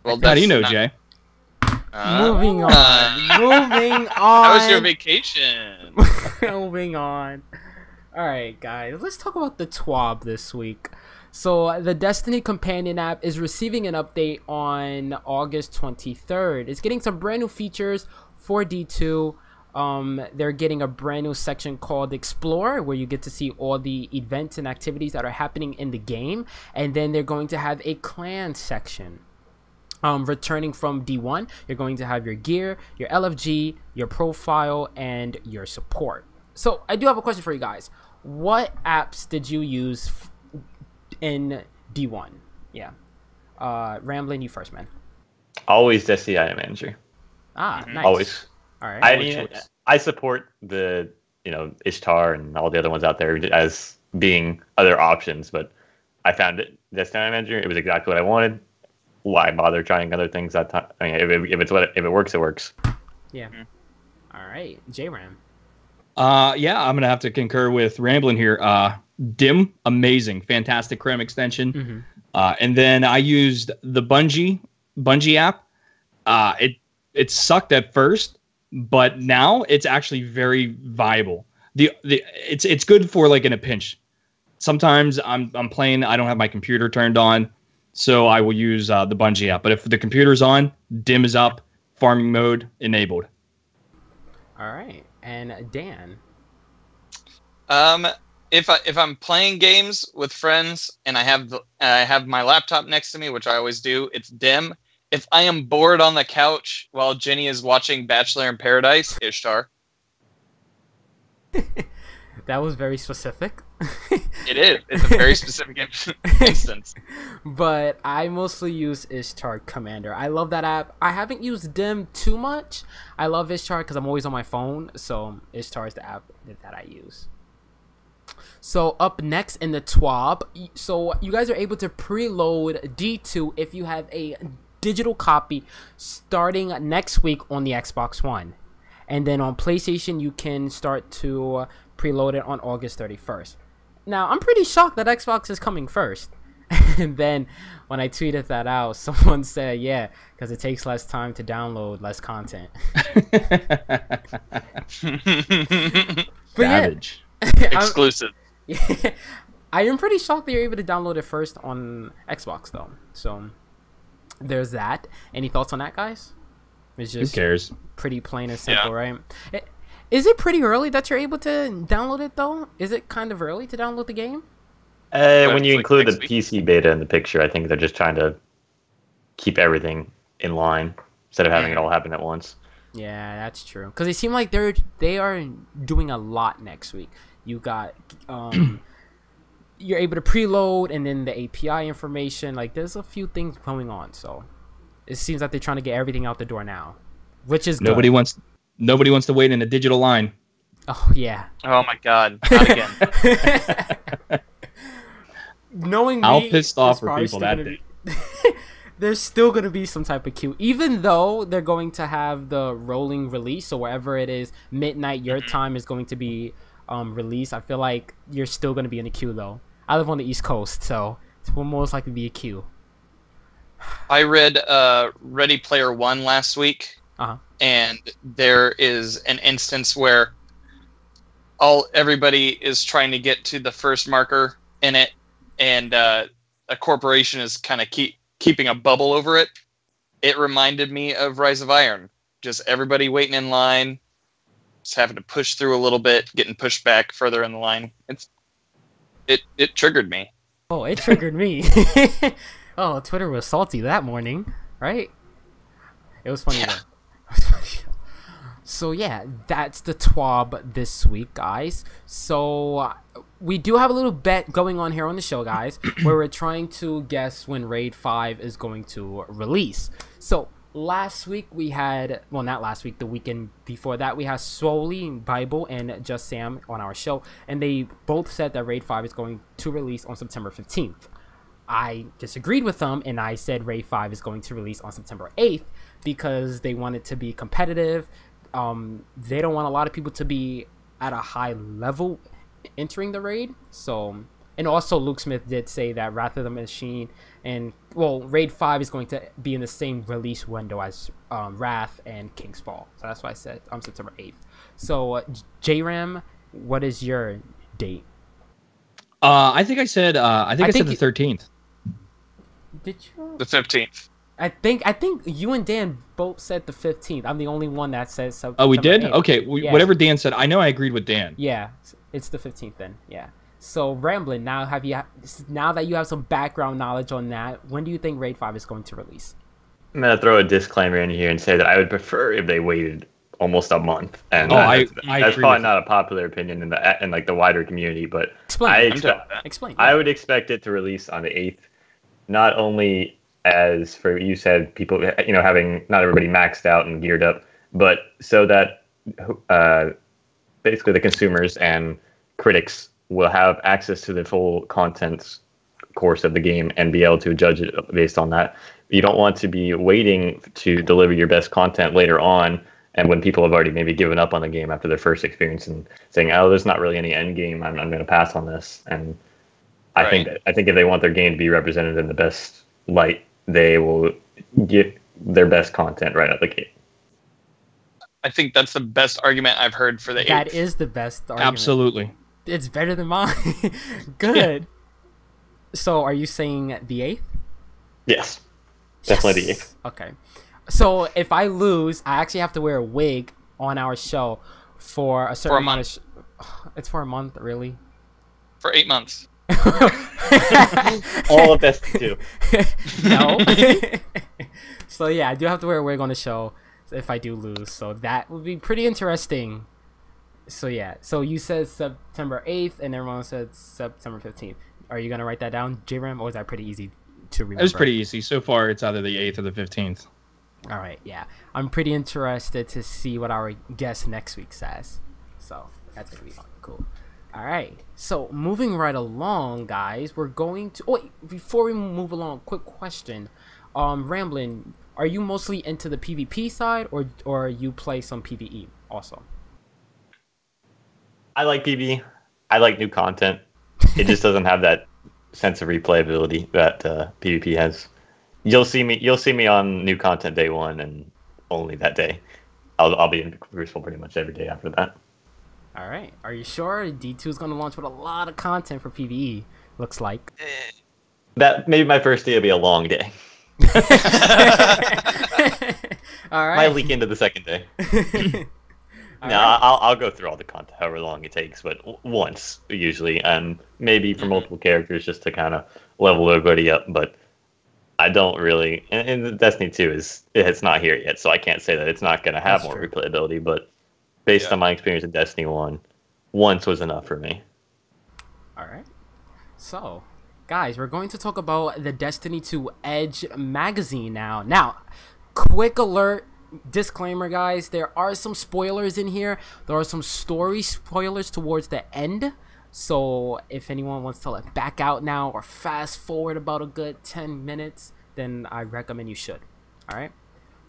Well, how do you know, Jay? Moving on. Moving on. How was your vacation? Moving on. Alright, guys. Let's talk about the TWAB this week. So, the Destiny Companion app is receiving an update on August 23rd. It's getting some brand new features for D2. They're getting a brand new section called Explore, where you get to see all the events and activities that are happening in the game. And then they're going to have a clan section. Returning from D1, you're going to have your gear, your LFG, your profile, and your support. So I do have a question for you guys. What apps did you use in D1? Yeah. Ramblinnn, you first, man. Always Destiny Item Manager. Nice. Always. All right. I mean, I support the, you know, Ishtar and all the other ones out there as being other options, but I found it Destiny Item Manager. It was exactly what I wanted. Why bother trying other things that time? I mean, if it works, it works. Yeah. All right, J-Ram. Yeah, I'm gonna have to concur with Ramblinnn here. Dim, amazing, fantastic Chrome extension. And then I used the Bungie app. It sucked at first, but now it's actually very viable. It's good for, like, in a pinch. Sometimes I'm playing, I don't have my computer turned on, so I will use the Bungie app. But if the computer's on, Dim is up, farming mode enabled. All right, and Dan. If I'm playing games with friends and I have my laptop next to me, which I always do, it's Dim. If I am bored on the couch while Jenny is watching Bachelor in Paradise, Ishtar. That was very specific. It is. It's a very specific instance. But I mostly use Ishtar Commander. I love that app. I haven't used Dim too much. I love Ishtar because I'm always on my phone. So Ishtar is the app that I use. So up next in the TWAB, so you guys are able to preload D2 if you have a digital copy starting next week on the Xbox One. And then on PlayStation, you can start to preload it on August 31st. Now, I'm pretty shocked that Xbox is coming first. And then when I tweeted that out, someone said, yeah, because it takes less time to download less content. Savage. Exclusive. I am pretty shocked that you're able to download it first on Xbox, though. So there's that. Any thoughts on that, guys? It's just Who cares? pretty plain and simple, right? Is it pretty early that you're able to download it, though? Is it kind of early to download the game? When you like include the next week? PC beta in the picture, I think they're just trying to keep everything in line instead of having it all happen at once. Yeah, that's true. Because they seem like they are doing a lot next week. You got you're able to preload, and then the API information. Like, there's a few things going on. So it seems like they're trying to get everything out the door now, which is Nobody good. wants to wait in a digital line. Oh yeah. Oh my god, not again. Knowing How me, pissed off there's were probably people still that gonna day? be- There's still going to be some type of queue, even though they're going to have the rolling release. So wherever it is, midnight your time is going to be released. I feel like you're still going to be in the queue, though. I live on the East Coast, so it will most likely be a queue. I read Ready Player One last week, Uh-huh. and there is an instance where everybody is trying to get to the first marker in it, and a corporation is kind of keeping a bubble over it. It reminded me of Rise of Iron. Just everybody waiting in line, just having to push through a little bit, getting pushed back further in the line. It triggered me. Oh, it triggered me. Oh, Twitter was salty that morning, right? It was funny, though. It was funny. So yeah, that's the TWAB this week, guys. So we do have a little bet going on here on the show, guys, where we're trying to guess when Raid 5 is going to release. So last week we had, well, not last week, the weekend before that, we had Solely, Bible, and Just Sam on our show, and they both said that Raid 5 is going to release on September 15th. I disagreed with them, and I said Raid 5 is going to release on September 8th because they want it to be competitive. They don't want a lot of people to be at a high level entering the raid. So, and also Luke Smith did say that Wrath of the Machine and, well, Raid 5 is going to be in the same release window as Wrath and King's Fall. So that's why I said September 8th. So JRAM, what is your date? I think I said I said the 13th. Did you? The 15th. I think you and Dan both said the 15th. I'm the only one that says September. Oh, we did? 8th. Okay, Yeah. whatever Dan said. I know I agreed with Dan. Yeah, it's the 15th then. Yeah. So Ramblinnn, now that you have some background knowledge on that, when do you think Raid 5 is going to release? I'm gonna throw a disclaimer in here and say that I would prefer if they waited almost a month. And I that's agree probably with not a popular opinion in the wider community, but Explain. Explain. I would expect it to release on the 8th, not only as for you said, people having not everybody maxed out and geared up, but so that basically the consumers and critics will have access to the full contents course of the game and be able to judge it based on that. You don't want to be waiting to deliver your best content later on, and when people have already maybe given up on the game after their first experience and saying, "Oh, there's not really any end game. I'm going to pass on this." And I think if they want their game to be represented in the best light, they will get their best content right out the gate. I think that's the best argument I've heard for the 8th. That is the best argument. Absolutely. It's better than mine. Good. So are you saying the 8th? Yes. Definitely the 8th. Okay. So if I lose, I actually have to wear a wig on our show for a certain amount of... It's for a month, really? For 8 months. All of best too. No. So yeah, I do have to wear a wig on the show if I do lose. So that would be pretty interesting. So yeah. So you said September 8th, and everyone said September 15th. Are you gonna write that down, JRAM, or is that pretty easy to remember? It was pretty easy. So far, it's either the 8th or the 15th. All right, yeah. I'm pretty interested to see what our guest next week says. So that's gonna be fun. Cool. All right. So moving right along, guys, we're going to. Oh, wait, before we move along, quick question. Ramblinnn, are you mostly into the PvP side, or you play some PvE also? I like PvE. I like new content. It just doesn't have that sense of replayability that PvP has. You'll see me on new content day one, and only that day. I'll be in Crucible pretty much every day after that. All right. Are you sure D2 is going to launch with a lot of content for PvE? Looks like. That maybe my first day will be a long day. All right. Might leak into the second day. I'll go through all the content, however long it takes, but once usually, and maybe for multiple characters just to kind of level everybody up. But I don't really. And Destiny 2 it's not here yet, so I can't say that it's not going to have more replayability. But based on my experience in Destiny 1, once was enough for me. All right. So, guys, we're going to talk about the Destiny 2 Edge magazine now. Now, quick alert. Disclaimer, guys, there are some spoilers in here. There are some story spoilers towards the end, so if anyone wants to like back out now or fast forward about a good 10 minutes, then I recommend you should. All right,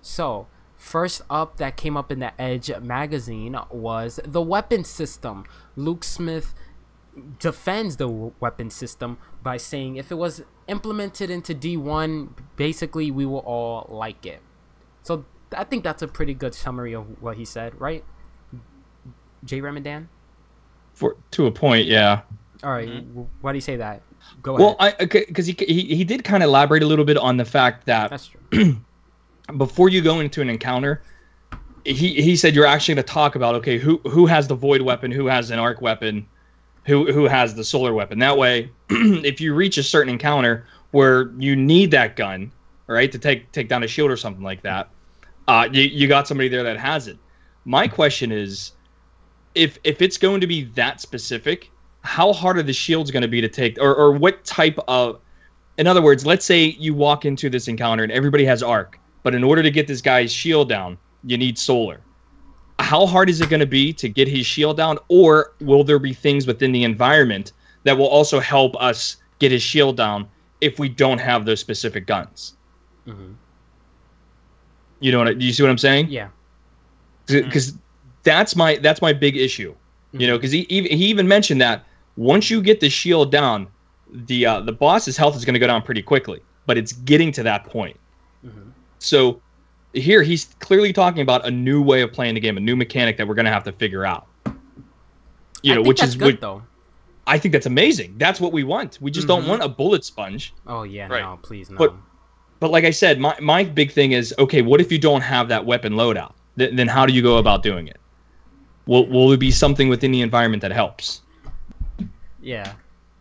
so first up that came up in the Edge magazine was the weapon system. Luke Smith defends the weapon system by saying if it was implemented into D1, basically we will all like it. So I think that's a pretty good summary of what he said, right? J. Ramblinnn? To a point, yeah. All right. Why do you say that? Go ahead. Well, because he did kind of elaborate a little bit on the fact that that's true. Before you go into an encounter, he said you're actually going to talk about, okay, who has the void weapon, who has an arc weapon, who has the solar weapon. That way, if you reach a certain encounter where you need that gun, right, to take down a shield or something like that, you got somebody there that has it. My question is, if it's going to be that specific, how hard are the shields going to be to take, or what type of, in other words, let's say you walk into this encounter and everybody has arc, but in order to get this guy's shield down, you need solar. How hard is it going to be to get his shield down, or will there be things within the environment that will also help us get his shield down if we don't have those specific guns? Mm-hmm. You know do you see what I'm saying? Yeah. Because that's my big issue. Mm-hmm. You know, because he even mentioned that once you get the shield down, the boss's health is going to go down pretty quickly, but it's getting to that point. Mm-hmm. So here he's clearly talking about a new way of playing the game, a new mechanic that we're going to have to figure out. You know, which is good though. I think that's amazing. That's what we want. We just don't want a bullet sponge. Oh yeah, right. No, please no. But like I said, my big thing is, okay, what if you don't have that weapon loadout? Then how do you go about doing it? Will there be something within the environment that helps? Yeah.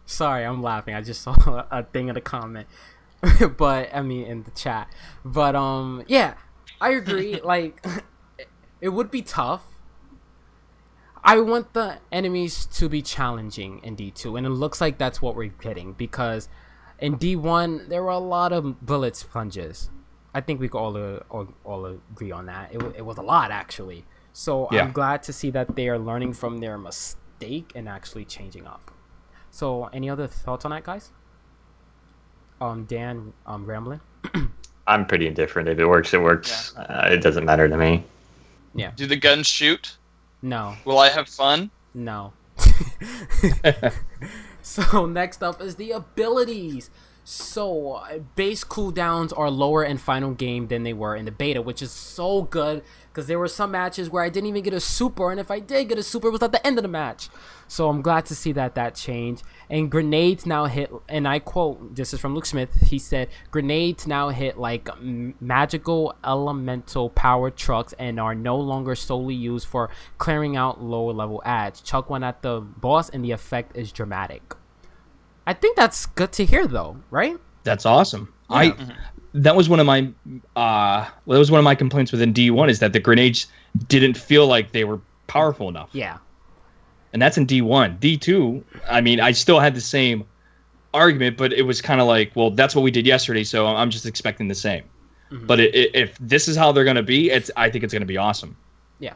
Sorry, I'm laughing. I just saw a thing in the comment. But, I mean, in the chat. But, yeah, I agree. Like, it would be tough. I want the enemies to be challenging in D2, and it looks like that's what we're getting, because in D1, there were a lot of bullet sponges. I think we could all agree on that. It was a lot, actually. So yeah. I'm glad to see that they are learning from their mistake and actually changing up. So any other thoughts on that, guys? Dan, Ramblinnn? I'm pretty indifferent. If it works, it works. Yeah. It doesn't matter to me. Yeah. Do the guns shoot? No. Will I have fun? No. So next up is the abilities. So base cooldowns are lower in final game than they were in the beta, which is so good, because there were some matches where I didn't even get a super, and if I did get a super, it was at the end of the match. So I'm glad to see that changed. And grenades now hit, and I quote, this is from Luke Smith, he said, grenades now hit like magical elemental power trucks and are no longer solely used for clearing out lower level ads. Chuck one at the boss and the effect is dramatic. I think that's good to hear, though, right? That's awesome. Yeah. That was one of my complaints within D1, is that the grenades didn't feel like they were powerful enough. Yeah. And that's in D1. D2, I mean, I still had the same argument, but it was kind of like, well, that's what we did yesterday, so I'm just expecting the same. Mm-hmm. But if this is how they're going to be, I think it's going to be awesome. Yeah.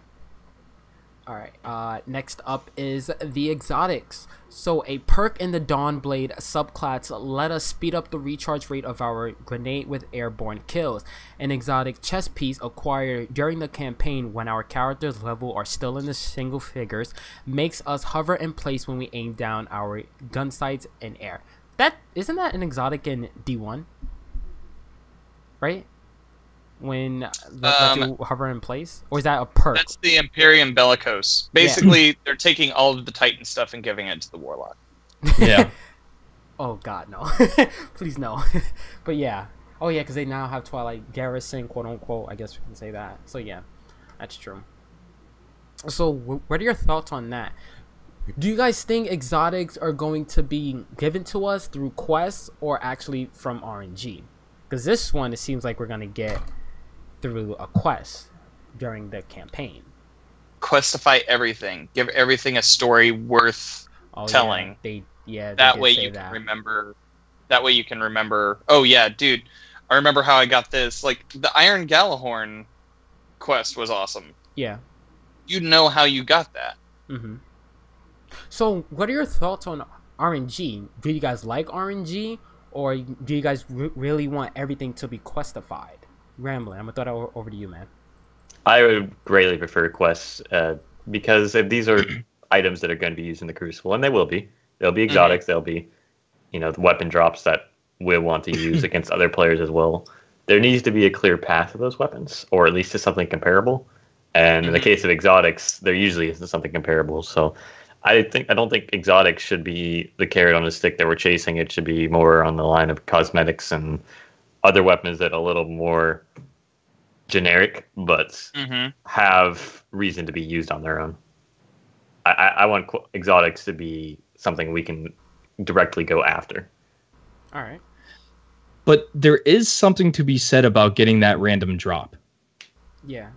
All right. Next up is the exotics. So a perk in the Dawnblade subclass let us speed up the recharge rate of our grenade with airborne kills. An exotic chest piece acquired during the campaign when our character's level are still in the single figures makes us hover in place when we aim down our gun sights in air. Isn't that an exotic in D1? Right? When that you hover in place, or is that a perk? That's the Imperium Bellicose. Basically, they're taking all of the Titan stuff and giving it to the Warlock. Yeah. Oh God, no! Please no. But yeah, oh yeah, because they now have Twilight Garrison, quote unquote. I guess we can say that. So yeah, that's true. So what are your thoughts on that? Do you guys think exotics are going to be given to us through quests or actually from RNG? Because this one, it seems like we're gonna get through a quest during the campaign. Questify everything. Give everything a story worth telling. That way you can remember. That way you can remember. Oh yeah, dude, I remember how I got this. Like the Iron Galahorn quest was awesome. Yeah. You know how you got that. Mm-hmm. So, what are your thoughts on RNG? Do you guys like RNG, or do you guys really want everything to be questified? Ramblinnn, I'm gonna throw that over to you, man. I would greatly prefer quests because if these are items that are going to be used in the Crucible, and they will be, they'll be exotics, they'll be, the weapon drops that we'll want to use against other players as well. There needs to be a clear path to those weapons, or at least to something comparable. And in the case of exotics, there usually isn't something comparable. So I don't think exotics should be the carrot on the stick that we're chasing. It should be more on the line of cosmetics and other weapons that are a little more generic, but have reason to be used on their own. I want exotics to be something we can directly go after. All right. But there is something to be said about getting that random drop. Yeah.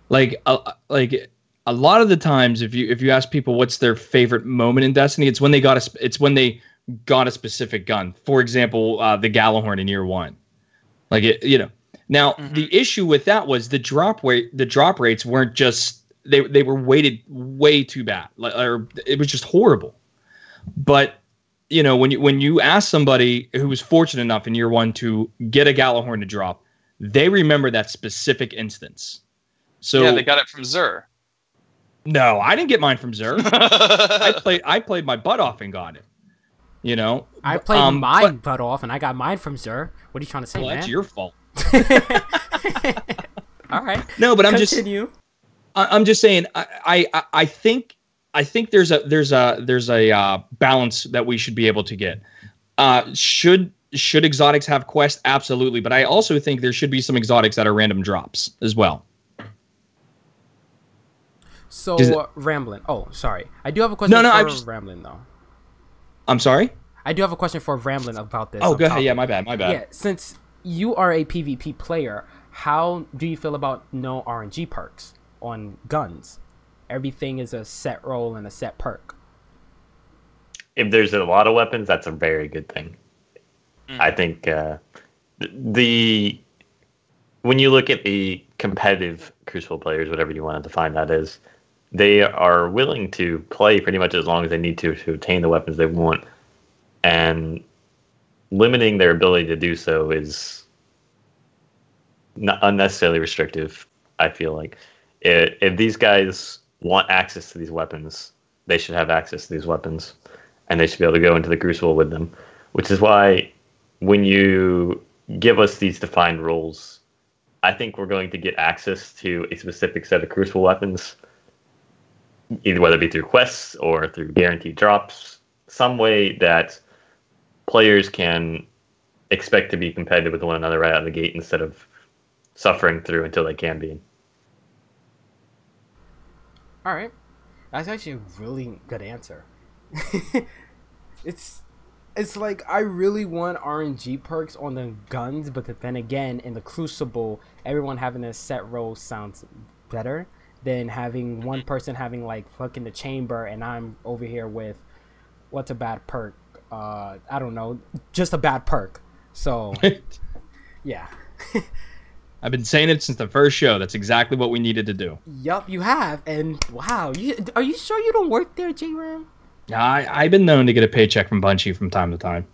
Like a lot of the times, if you ask people what's their favorite moment in Destiny, it's when they got a specific gun. For example, the Galahorn in Year 1. Like Now the issue with that was the drop rates weren't just they were weighted way too bad. Or it was just horrible. But when you ask somebody who was fortunate enough in Year 1 to get a Galahorn to drop, they remember that specific instance. So yeah, they got it from Xur. No, I didn't get mine from Xur. I played my butt off and got it. I played mine butt off and I got mine from Xur. What are you trying to say, man? That's your fault. All right. No, but Continue. I'm just saying. I think there's a balance that we should be able to get. Should exotics have quests? Absolutely, but I also think there should be some exotics that are random drops as well. So, Ramblinnn. Oh, sorry. I do have a question for Ramblinnn, though. I'm sorry? I do have a question for Ramblinnn about this. Oh, go ahead. Yeah, my bad. Yeah, since you are a PvP player, how do you feel about no RNG perks on guns? Everything is a set roll and a set perk. If there's a lot of weapons, that's a very good thing. I think when you look at the competitive Crucible players, whatever you want to define that as, they are willing to play pretty much as long as they need to obtain the weapons they want. And limiting their ability to do so is not unnecessarily restrictive, I feel like. If these guys want access to these weapons, they should have access to these weapons. And they should be able to go into the Crucible with them. Which is why when you give us these defined roles, I think we're going to get access to a specific set of Crucible weapons, either whether it be through quests or through guaranteed drops, some way that players can expect to be competitive with one another right out of the gate instead of suffering through until they can be. All right. That's actually a really good answer. It's like I really want RNG perks on the guns, but then again, in the Crucible, everyone having a set roll sounds better than having one person having like fucking the chamber and I'm over here with what's a bad perk? I don't know, just a bad perk. So yeah. I've been saying it since the first show. That's exactly what we needed to do. Yup, you have. And wow, are you sure you don't work there, J-Ram? I've been known to get a paycheck from Bungie from time to time.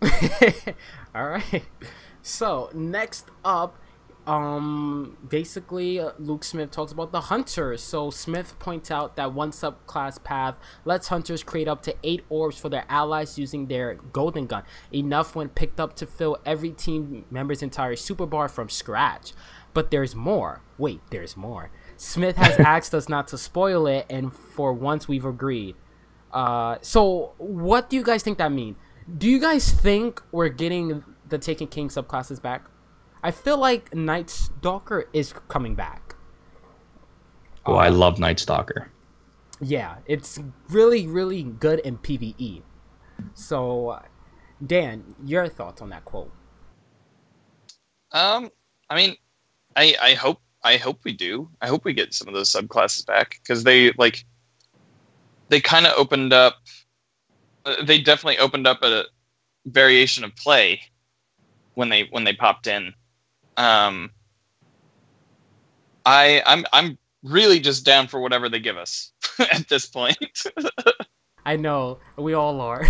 All right. So next up, basically Luke Smith talks about the hunters. So Smith points out that one subclass path lets hunters create up to 8 orbs for their allies using their golden gun, enough when picked up to fill every team member's entire super bar from scratch. But there's more. Wait, there's more. Smith has asked us not to spoil it, and for once we've agreed. So what do you guys think that means? Do you guys think we're getting the Taken King subclasses back? I feel like Night Stalker is coming back. Oh, I love Night Stalker. Yeah, it's really, really good in PvE. So, Dan, your thoughts on that quote? I mean, I hope we do. I hope we get some of those subclasses back, because they kind of opened up. They definitely opened up a variation of play when they popped in. I'm really just down for whatever they give us at this point. I know, we all are.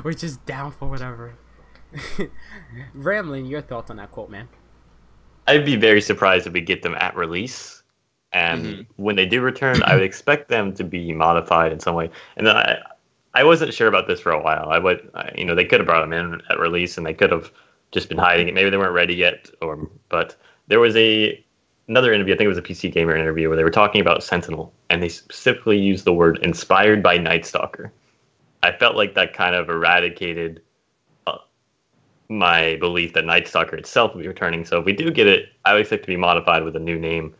We're just down for whatever. Ramblinnn, your thoughts on that quote, man? I'd be very surprised if we get them at release. And when they do return, I would expect them to be modified in some way. And then I wasn't sure about this for a while. They could have brought them in at release, and they could have just been hiding it. Maybe they weren't ready yet. But there was another interview, I think it was a PC Gamer interview, where they were talking about Sentinel, and they specifically used the word inspired by Night Stalker. I felt like that kind of eradicated my belief that Night Stalker itself will be returning. So if we do get it, I would expect it to be modified with a new name.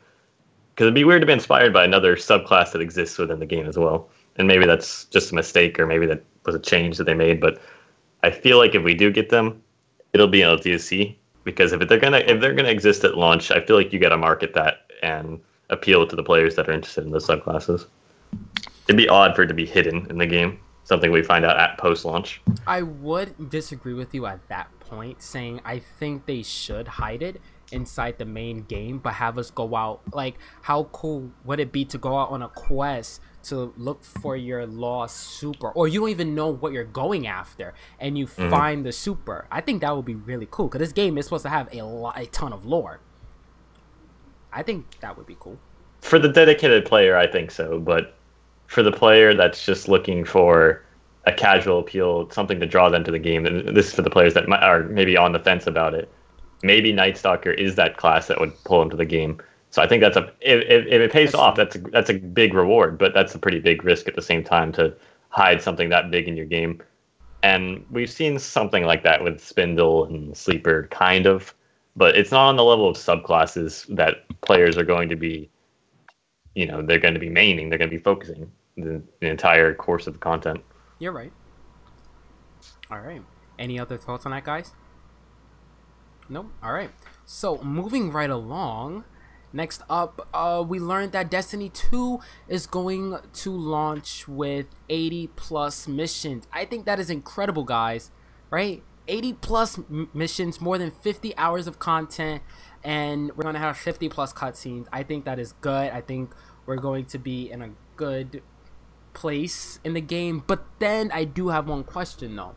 Because it'd be weird to be inspired by another subclass that exists within the game as well. And maybe that's just a mistake, or maybe that was a change that they made. But I feel like if we do get them, it'll be an LTSC. Because if they're gonna exist at launch, I feel like you got to market that and appeal to the players that are interested in those subclasses. It'd be odd for it to be hidden in the game. Something we find out at post-launch. I would disagree with you at that point, saying I think they should hide it inside the main game, but have us go out. Like, how cool would it be to go out on a quest to look for your lost super, or you don't even know what you're going after, and you find the super? I think that would be really cool, because this game is supposed to have a ton of lore. I think that would be cool. For the dedicated player, I think so, but for the player that's just looking for a casual appeal, something to draw them to the game, and this is for the players that are maybe on the fence about it, maybe Night Stalker is that class that would pull them to the game. So I think if it pays off, that's a big reward, but that's a pretty big risk at the same time to hide something that big in your game. And we've seen something like that with Spindle and Sleeper, kind of, but it's not on the level of subclasses that players are going to be, they're going to be maining, they're going to be focusing the entire course of the content. You're right. All right. Any other thoughts on that, guys? Nope. All right. So moving right along, next up, we learned that Destiny 2 is going to launch with 80 plus missions. I think that is incredible, guys. Right? 80 plus missions, more than 50 hours of content, and we're going to have 50 plus cutscenes. I think that is good. I think we're going to be in a good place in the game. But then I do have one question, though.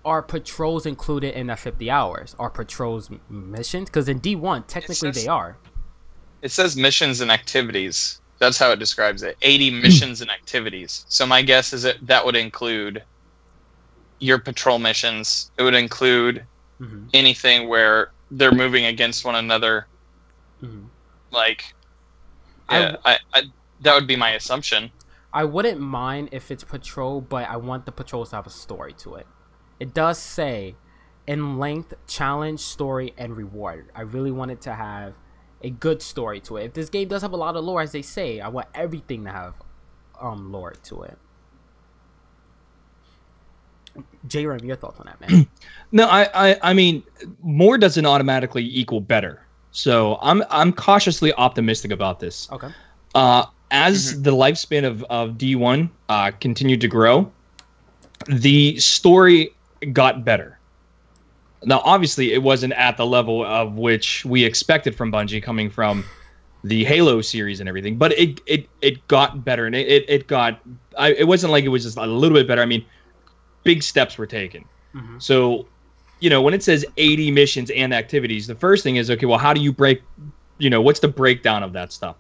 Are patrols included in that 50 hours? Are patrols missions? Because in D1, technically they are. It says missions and activities. That's how it describes it. 80 missions and activities. So my guess is that would include your patrol missions. It would include anything where they're moving against one another. Like, yeah, I that would be my assumption. I wouldn't mind if it's patrol, but I want the patrols to have a story to it. It does say in length, challenge, story, and reward. I really want it to have a good story to it. If this game does have a lot of lore, as they say, I want everything to have lore to it. J-Ram, your thoughts on that, man? No, I mean, more doesn't automatically equal better. So I'm cautiously optimistic about this. Okay. As the lifespan of D1 continued to grow, the story got better. Now, obviously, it wasn't at the level of which we expected from Bungie coming from the Halo series and everything, but it got better, and it wasn't like it was just a little bit better. I mean, big steps were taken. Mm-hmm. So, when it says 80 missions and activities, the first thing is, okay, well, how do you break, what's the breakdown of that stuff?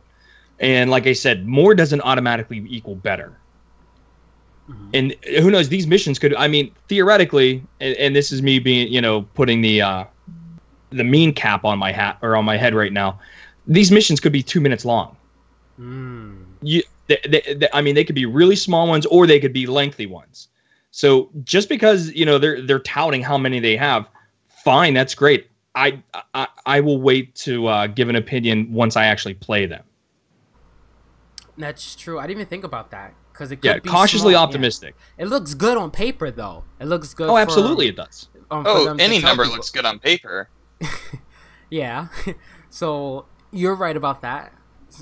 And like I said, more doesn't automatically equal better. Mm-hmm. And who knows, these missions could, I mean, theoretically, and this is me being, putting the mean cap on my hat or on my head right now, these missions could be 2 minutes long. Mm. I mean, they could be really small ones or they could be lengthy ones. So just because, they're touting how many they have, fine, that's great. I will wait to give an opinion once I actually play them. That's true. I didn't even think about that. Because it could be cautiously small. optimistic. Yeah. It looks good on paper, though. It looks good. Oh, absolutely, it does. Any number looks good on paper. Yeah. So you're right about that.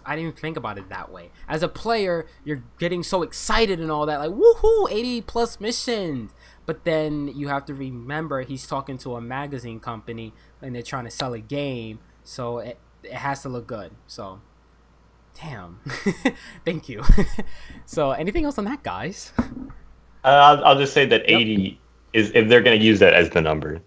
I didn't even think about it that way. As a player, you're getting so excited and all that, like, woohoo, 80 plus missions. But then you have to remember he's talking to a magazine company and they're trying to sell a game, so it has to look good. So, damn. Thank you. So, anything else on that, guys? I'll just say that 80 is, if they're going to use that as the number,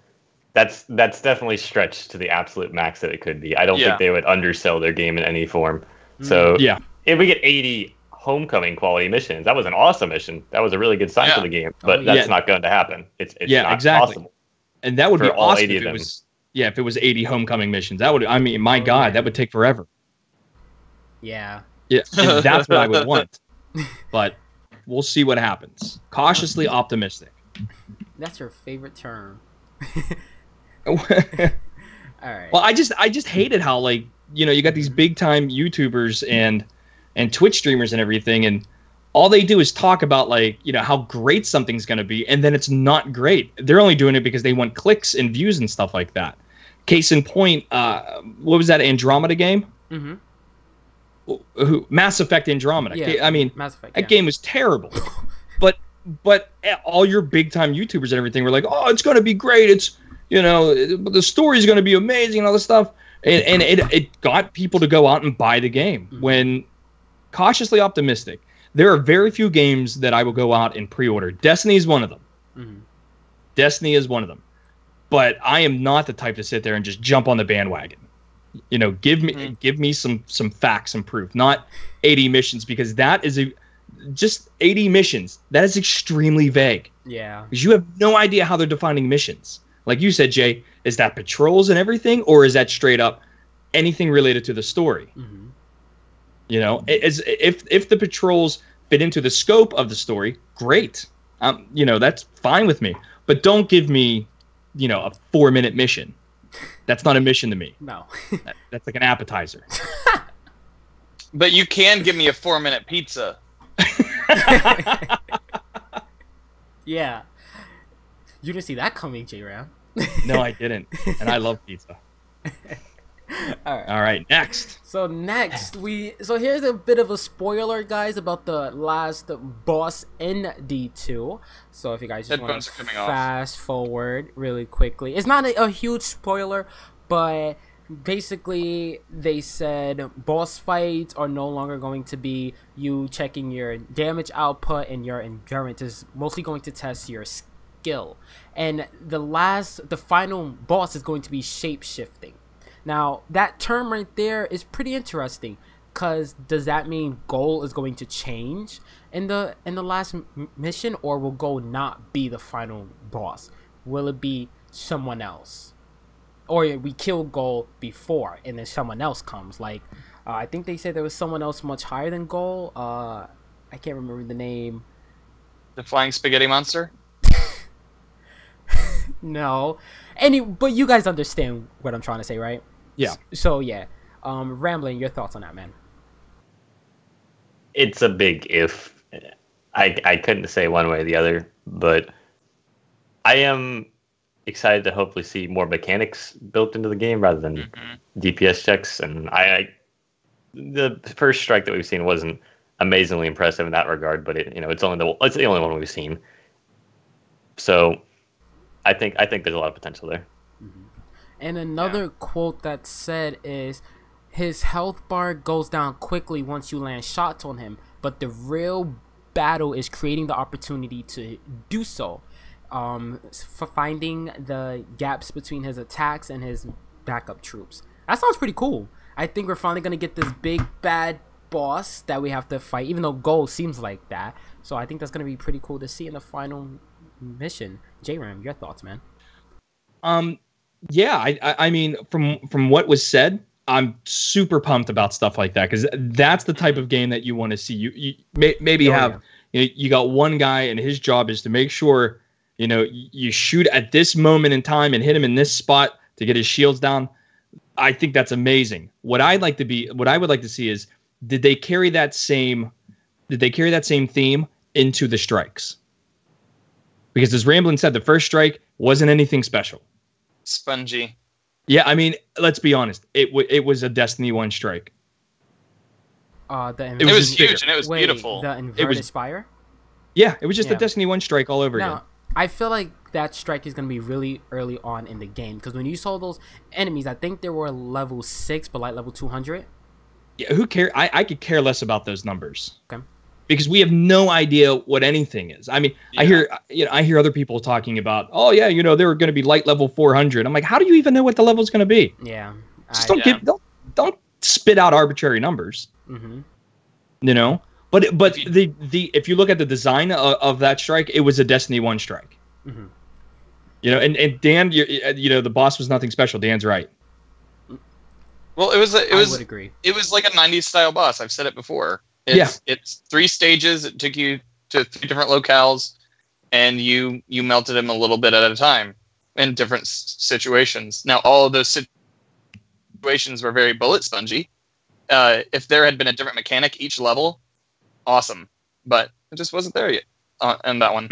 that's definitely stretched to the absolute max that it could be. I don't think they would undersell their game in any form. So if we get 80 homecoming quality missions, that was an awesome mission. That was a really good sign for the game, but that's not going to happen. It's not exactly. possible. And that would be all awesome 80 if of it them. was if it was 80 homecoming missions. That would, I mean, my God, that would take forever. Yeah. Yeah, and that's what I would want. But we'll see what happens. Cautiously optimistic. That's your favorite term. All right. Well, I just hated how, like, you got these big time YouTubers and Twitch streamers and everything, and all they do is talk about, like, how great something's going to be, and then it's not great. They're only doing it because they want clicks and views and stuff like that. Case in point, what was that Andromeda game? Mm-hmm. Mass Effect Andromeda. Yeah, I mean, Mass Effect, that game was terrible. but all your big time YouTubers and everything were like, oh, it's going to be great. It's, the story's going to be amazing and all this stuff. And it got people to go out and buy the game. Mm-hmm. When cautiously optimistic, there are very few games that I will go out and pre-order. Destiny is one of them. Mm-hmm. Destiny is one of them. But I am not the type to sit there and just jump on the bandwagon. Give me some facts and proof, not 80 missions, because that is just 80 missions. That is extremely vague. Yeah. Because you have no idea how they're defining missions. Like you said, Jay, is that patrols and everything, or is that straight up anything related to the story? Mm-hmm. If the patrols fit into the scope of the story, great. That's fine with me. But don't give me, a 4-minute mission. That's not a mission to me. No. That's like an appetizer. But you can give me a 4-minute pizza. Yeah. You didn't see that coming, J-Ram. No, I didn't. And I love pizza. All right, next. So here's a bit of a spoiler, guys, about the last boss in D2. So if you guys just want to fast forward really quickly, it's not a huge spoiler, but basically they said boss fights are no longer going to be you checking your damage output and your endurance. Is mostly going to test your skill, and the final boss is going to be shape shifting. Now, that term right there is pretty interesting, because does that mean Goal is going to change in the last mission, or will Goal not be the final boss? Will it be someone else? Or we kill Goal before, and then someone else comes? Like, I think they said there was someone else much higher than Goal. I can't remember the name. The Flying Spaghetti Monster? No. But you guys understand what I'm trying to say, right? Yeah. So yeah, Ramblinnn, your thoughts on that, man? It's a big if. I couldn't say one way or the other, but I am excited to hopefully see more mechanics built into the game rather than DPS checks. And the first strike that we've seen wasn't amazingly impressive in that regard, but it's the only one we've seen. So I think there's a lot of potential there. And another quote that said is, his health bar goes down quickly once you land shots on him, but the real battle is creating the opportunity to do so. For finding the gaps between his attacks and his backup troops. That sounds pretty cool. I think we're finally going to get this big bad boss that we have to fight, even though Gold seems like that. So I think that's going to be pretty cool to see in the final mission. J-Ram, your thoughts, man? Yeah, I mean, from what was said, I'm super pumped about stuff like that, because that's the type of game that you want to see. You you got one guy and his job is to make sure, you shoot at this moment in time and hit him in this spot to get his shields down. I think that's amazing. What I would like to see is, did they carry that same theme into the strikes? Because as Ramblinnn said, the first strike wasn't anything special. Spongy. Yeah, I mean, let's be honest. It was a Destiny 1 strike. It was huge and it was beautiful. The inverted spire? Yeah, it was just a Destiny 1 strike all over again. I feel like that strike is going to be really early on in the game, because when you saw those enemies, I think they were level 6, but like level 200. Yeah, who cares? I could care less about those numbers. Okay. Because we have no idea what anything is. I mean, I hear other people talking about, oh yeah, they're going to be light level 400. I'm like, how do you even know what the level is going to be? Yeah. Just don't spit out arbitrary numbers. Mm-hmm. But if you look at the design of that strike, it was a Destiny 1 strike. Mm-hmm. And Dan, the boss was nothing special. Dan's right. Well, I would agree. It was like a 90s style boss. I've said it before. It's 3 stages. It took you to 3 different locales, and you melted him a little bit at a time in different situations. Now, all of those situations were very bullet spongy. If there had been a different mechanic each level, awesome. But it just wasn't there yet on that one.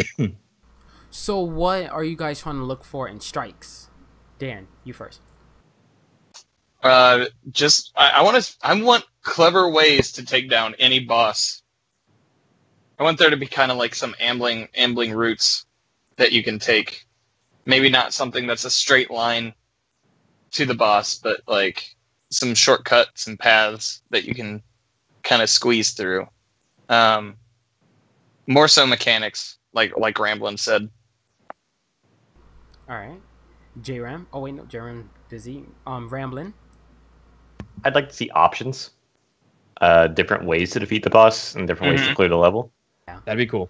So what are you guys trying to look for in strikes? Dan, you first. I want clever ways to take down any boss. I want there to be kind of like some ambling routes that you can take. Maybe not something that's a straight line to the boss, but like some shortcuts and paths that you can kind of squeeze through. More so mechanics, like Ramblinnn said. All right. J-Ram. Oh wait, no, J-Ram busy. Ramblinnn. I'd like to see options, different ways to defeat the boss and different ways to clear the level. Yeah, that'd be cool.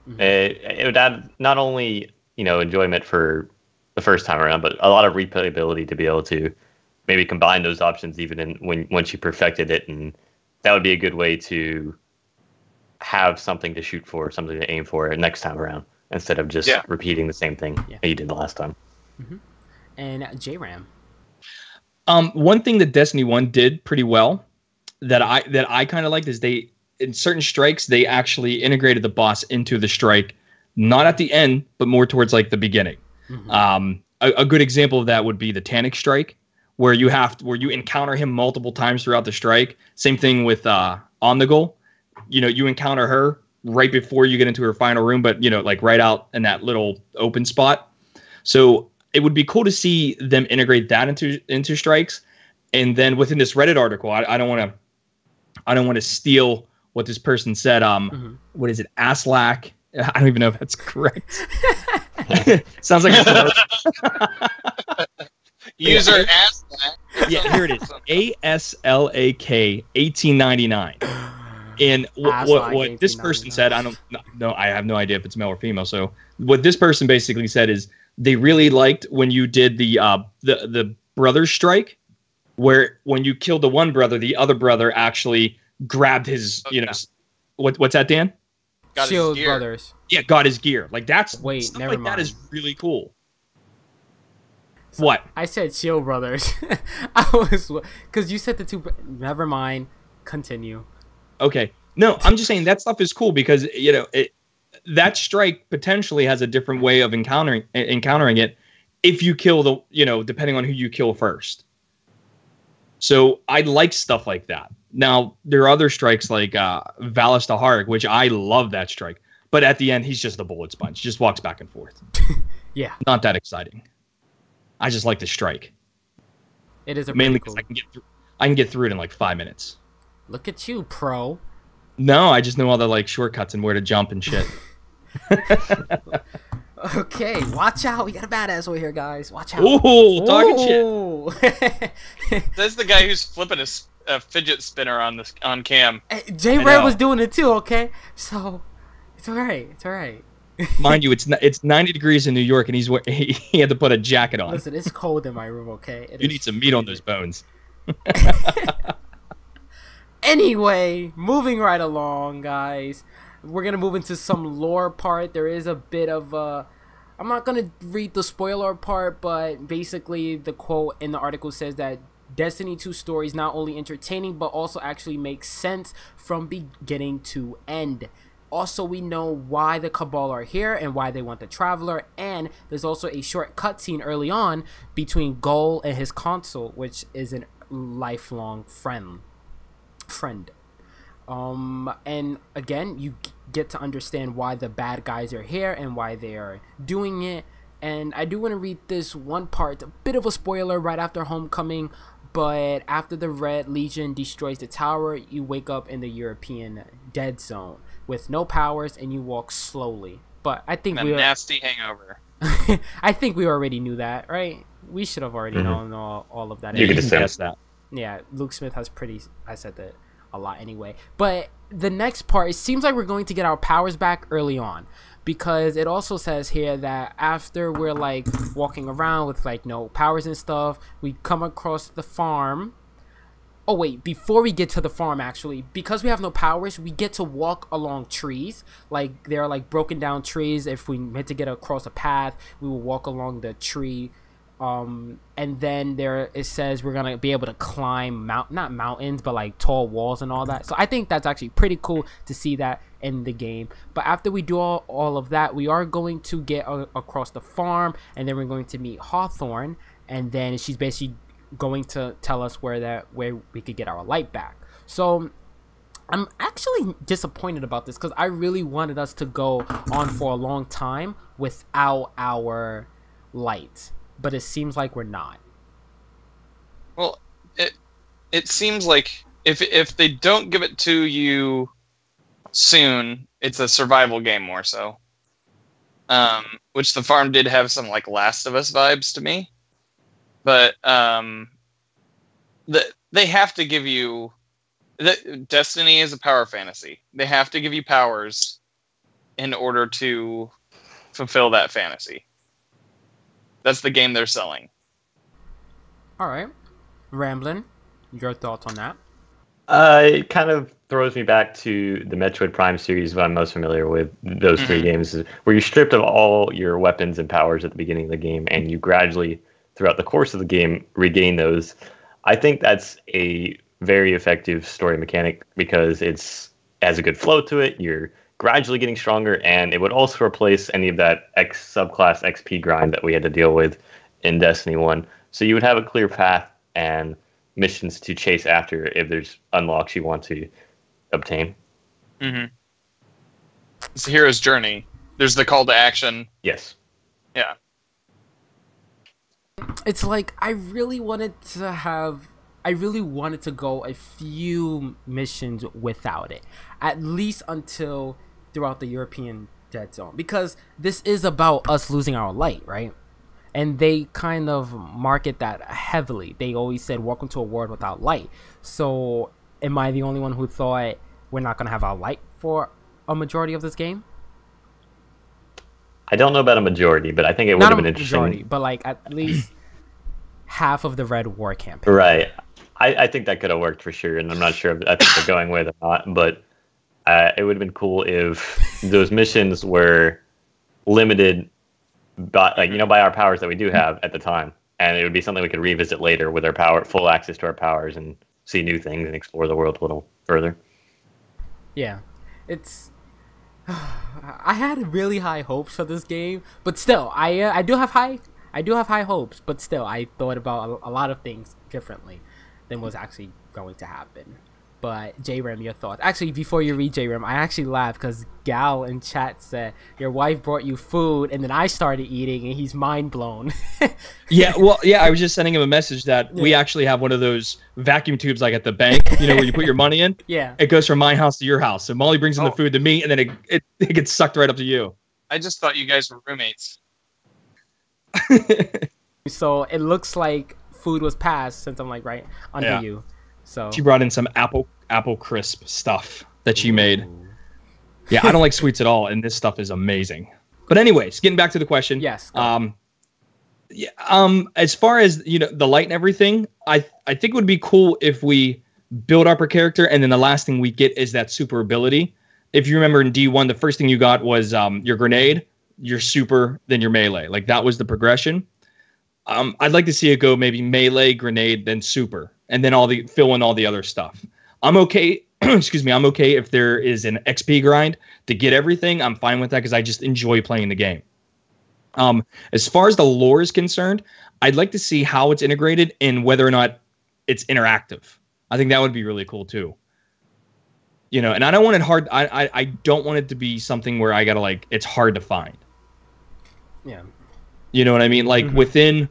Mm-hmm. It would add not only enjoyment for the first time around, but a lot of replayability to be able to maybe combine those options even once you perfected it, and that would be a good way to have something to shoot for, something to aim for next time around, instead of just repeating the same thing that you did the last time. Mm-hmm. And J-Ram. One thing that Destiny 1 did pretty well that I kind of liked is in certain strikes, they actually integrated the boss into the strike, not at the end, but more towards like the beginning. Mm-hmm. A good example of that would be the Tannic strike, where you encounter him multiple times throughout the strike. Same thing with On the Goal. You encounter her right before you get into her final room, but like right out in that little open spot. So it would be cool to see them integrate that into strikes. And then within this Reddit article, I don't want to steal what this person said. What is it? Aslack. I don't even know if that's correct. Sounds like a user Aslack. Yeah, here it is. ASLAK 1899. And what this person said, I have no idea if it's male or female. So what this person basically said is they really liked when you did the brother strike, where when you killed the one brother, the other brother actually grabbed his, what's that, Dan? Got Shield his gear. Brothers. Yeah, got his gear. Like that's stuff never like mind. That is really cool. So what? I said Shield Brothers. I was because you said the two. Never mind. Continue. Okay. No, I'm just saying that stuff is cool because that strike potentially has a different way of encountering it if you kill depending on who you kill first. So I like stuff like that. Now there are other strikes like Valis the Harg, which I love that strike, but at the end he's just a bullet sponge, just walks back and forth. Yeah, not that exciting. I just like to strike. It is a Mainly pretty because cool. I can get through it in like 5 minutes. Look at you, pro. No, I just know all the like shortcuts and where to jump and shit. Okay, watch out. We got a badass over here, guys. Watch out. Ooh, talking shit. That's the guy who's flipping a fidget spinner on cam. J I Red know. was doing it too, okay? So, it's alright. It's alright. Mind you, it's 90 degrees in New York, and he had to put a jacket on. Listen, it's cold in my room, okay? You need some meat on those bones. Anyway, moving right along, guys. We're gonna move into some lore part. There is a bit of I'm not gonna read the spoiler part, but basically the quote in the article says that Destiny 2 story is not only entertaining but also actually makes sense from beginning to end. Also, we know why the Cabal are here and why they want the Traveler, and there's also a short cutscene early on between Goal and his console, which is a lifelong friend. And again, you get to understand why the bad guys are here and why they are doing it. And I do want to read this one part, a bit of a spoiler right after Homecoming, but after the Red Legion destroys the tower, you wake up in the European dead zone with no powers and you walk slowly. But I think And a nasty hangover. I think we already knew that, right? We should have already known all of that. You could can just guess that. Yeah, Luke Smith has I said that a lot anyway. But the next part, it seems like we're going to get our powers back early on, because it also says here that after we're like walking around with like no powers and stuff, we come across the farm. Oh wait, before we get to the farm, actually, because we have no powers, we get to walk along trees. Like they're like broken down trees. If we meant to get across a path, we will walk along the tree. And then there it says we're gonna be able to climb not mountains but like tall walls and all that. So I think that's actually pretty cool to see that in the game. But after we do all of that, we are going to get across the farm, and then we're going to meet Hawthorne, and then she's basically going to tell us where we could get our light back. So I'm actually disappointed about this, because I really wanted us to go on for a long time without our light. But it seems like we're not. Well, it seems like if they don't give it to you soon, it's a survival game more so. Which the farm did have some like Last of Us vibes to me. But they have to give you Destiny is a power fantasy. They have to give you powers in order to fulfill that fantasy. That's the game they're selling. All right. Ramblinnn, your thoughts on that? It kind of throws me back to the Metroid Prime series, what I'm most familiar with. Those three games, where you're stripped of all your weapons and powers at the beginning of the game, and you gradually, throughout the course of the game, regain those. I think that's a very effective story mechanic, because it has a good flow to it. You're gradually getting stronger, and it would also replace any of that subclass XP grind that we had to deal with in Destiny 1. So you would have a clear path and missions to chase after if there's unlocks you want to obtain. Mm-hmm. It's the hero's journey. There's the call to action. Yes. Yeah. It's like I really wanted to go a few missions without it, at least until throughout the European dead zone, because this is about us losing our light, right? And they kind of market that heavily. They always said, welcome to a world without light. So am I the only one who thought we're not going to have our light for a majority of this game? I don't know about a majority, but I think it would have been interesting. Majority, but like at least half of the Red War campaign. Right. I think that could have worked for sure, and I'm not sure if that's what they're going with or not, but it would have been cool if those missions were limited by, by our powers that we do have at the time, and it would be something we could revisit later with our full access to our powers, and see new things and explore the world a little further. Yeah, it's. I had really high hopes for this game, but still, I do have high hopes, but still, I thought about a lot of things differently than was actually going to happen. But J-Ram, your thoughts? Actually, before you read J-Ram, I actually laughed because Gal in chat said your wife brought you food, and then I started eating, and he's mind blown. Yeah, well, yeah, I was just sending him a message that we actually have one of those vacuum tubes like at the bank, you know, where you put your money in. Yeah. It goes from my house to your house. So Molly brings in the food to me, and then it gets sucked right up to you. I just thought you guys were roommates. So it looks like food was passed since I'm like right under you. So she brought in some apple crisp stuff that she made. Yeah, I don't like sweets at all, and this stuff is amazing. But anyways, getting back to the question. Yes. As far as, you know, the light and everything, I think it would be cool if we build up our character, and then the last thing we get is that super ability. If you remember in D1, the first thing you got was your grenade, your super, then your melee. Like, that was the progression. I'd like to see it go maybe melee, grenade, then super, and then fill in all the other stuff. I'm okay. Excuse me. I'm okay if there is an XP grind to get everything. I'm fine with that because I just enjoy playing the game. As far as the lore is concerned, I'd like to see how it's integrated and whether or not it's interactive. I think that would be really cool too. You know, and I don't want it hard. I don't want it to be something where I gotta like it's hard to find. Yeah. You know what I mean? Like within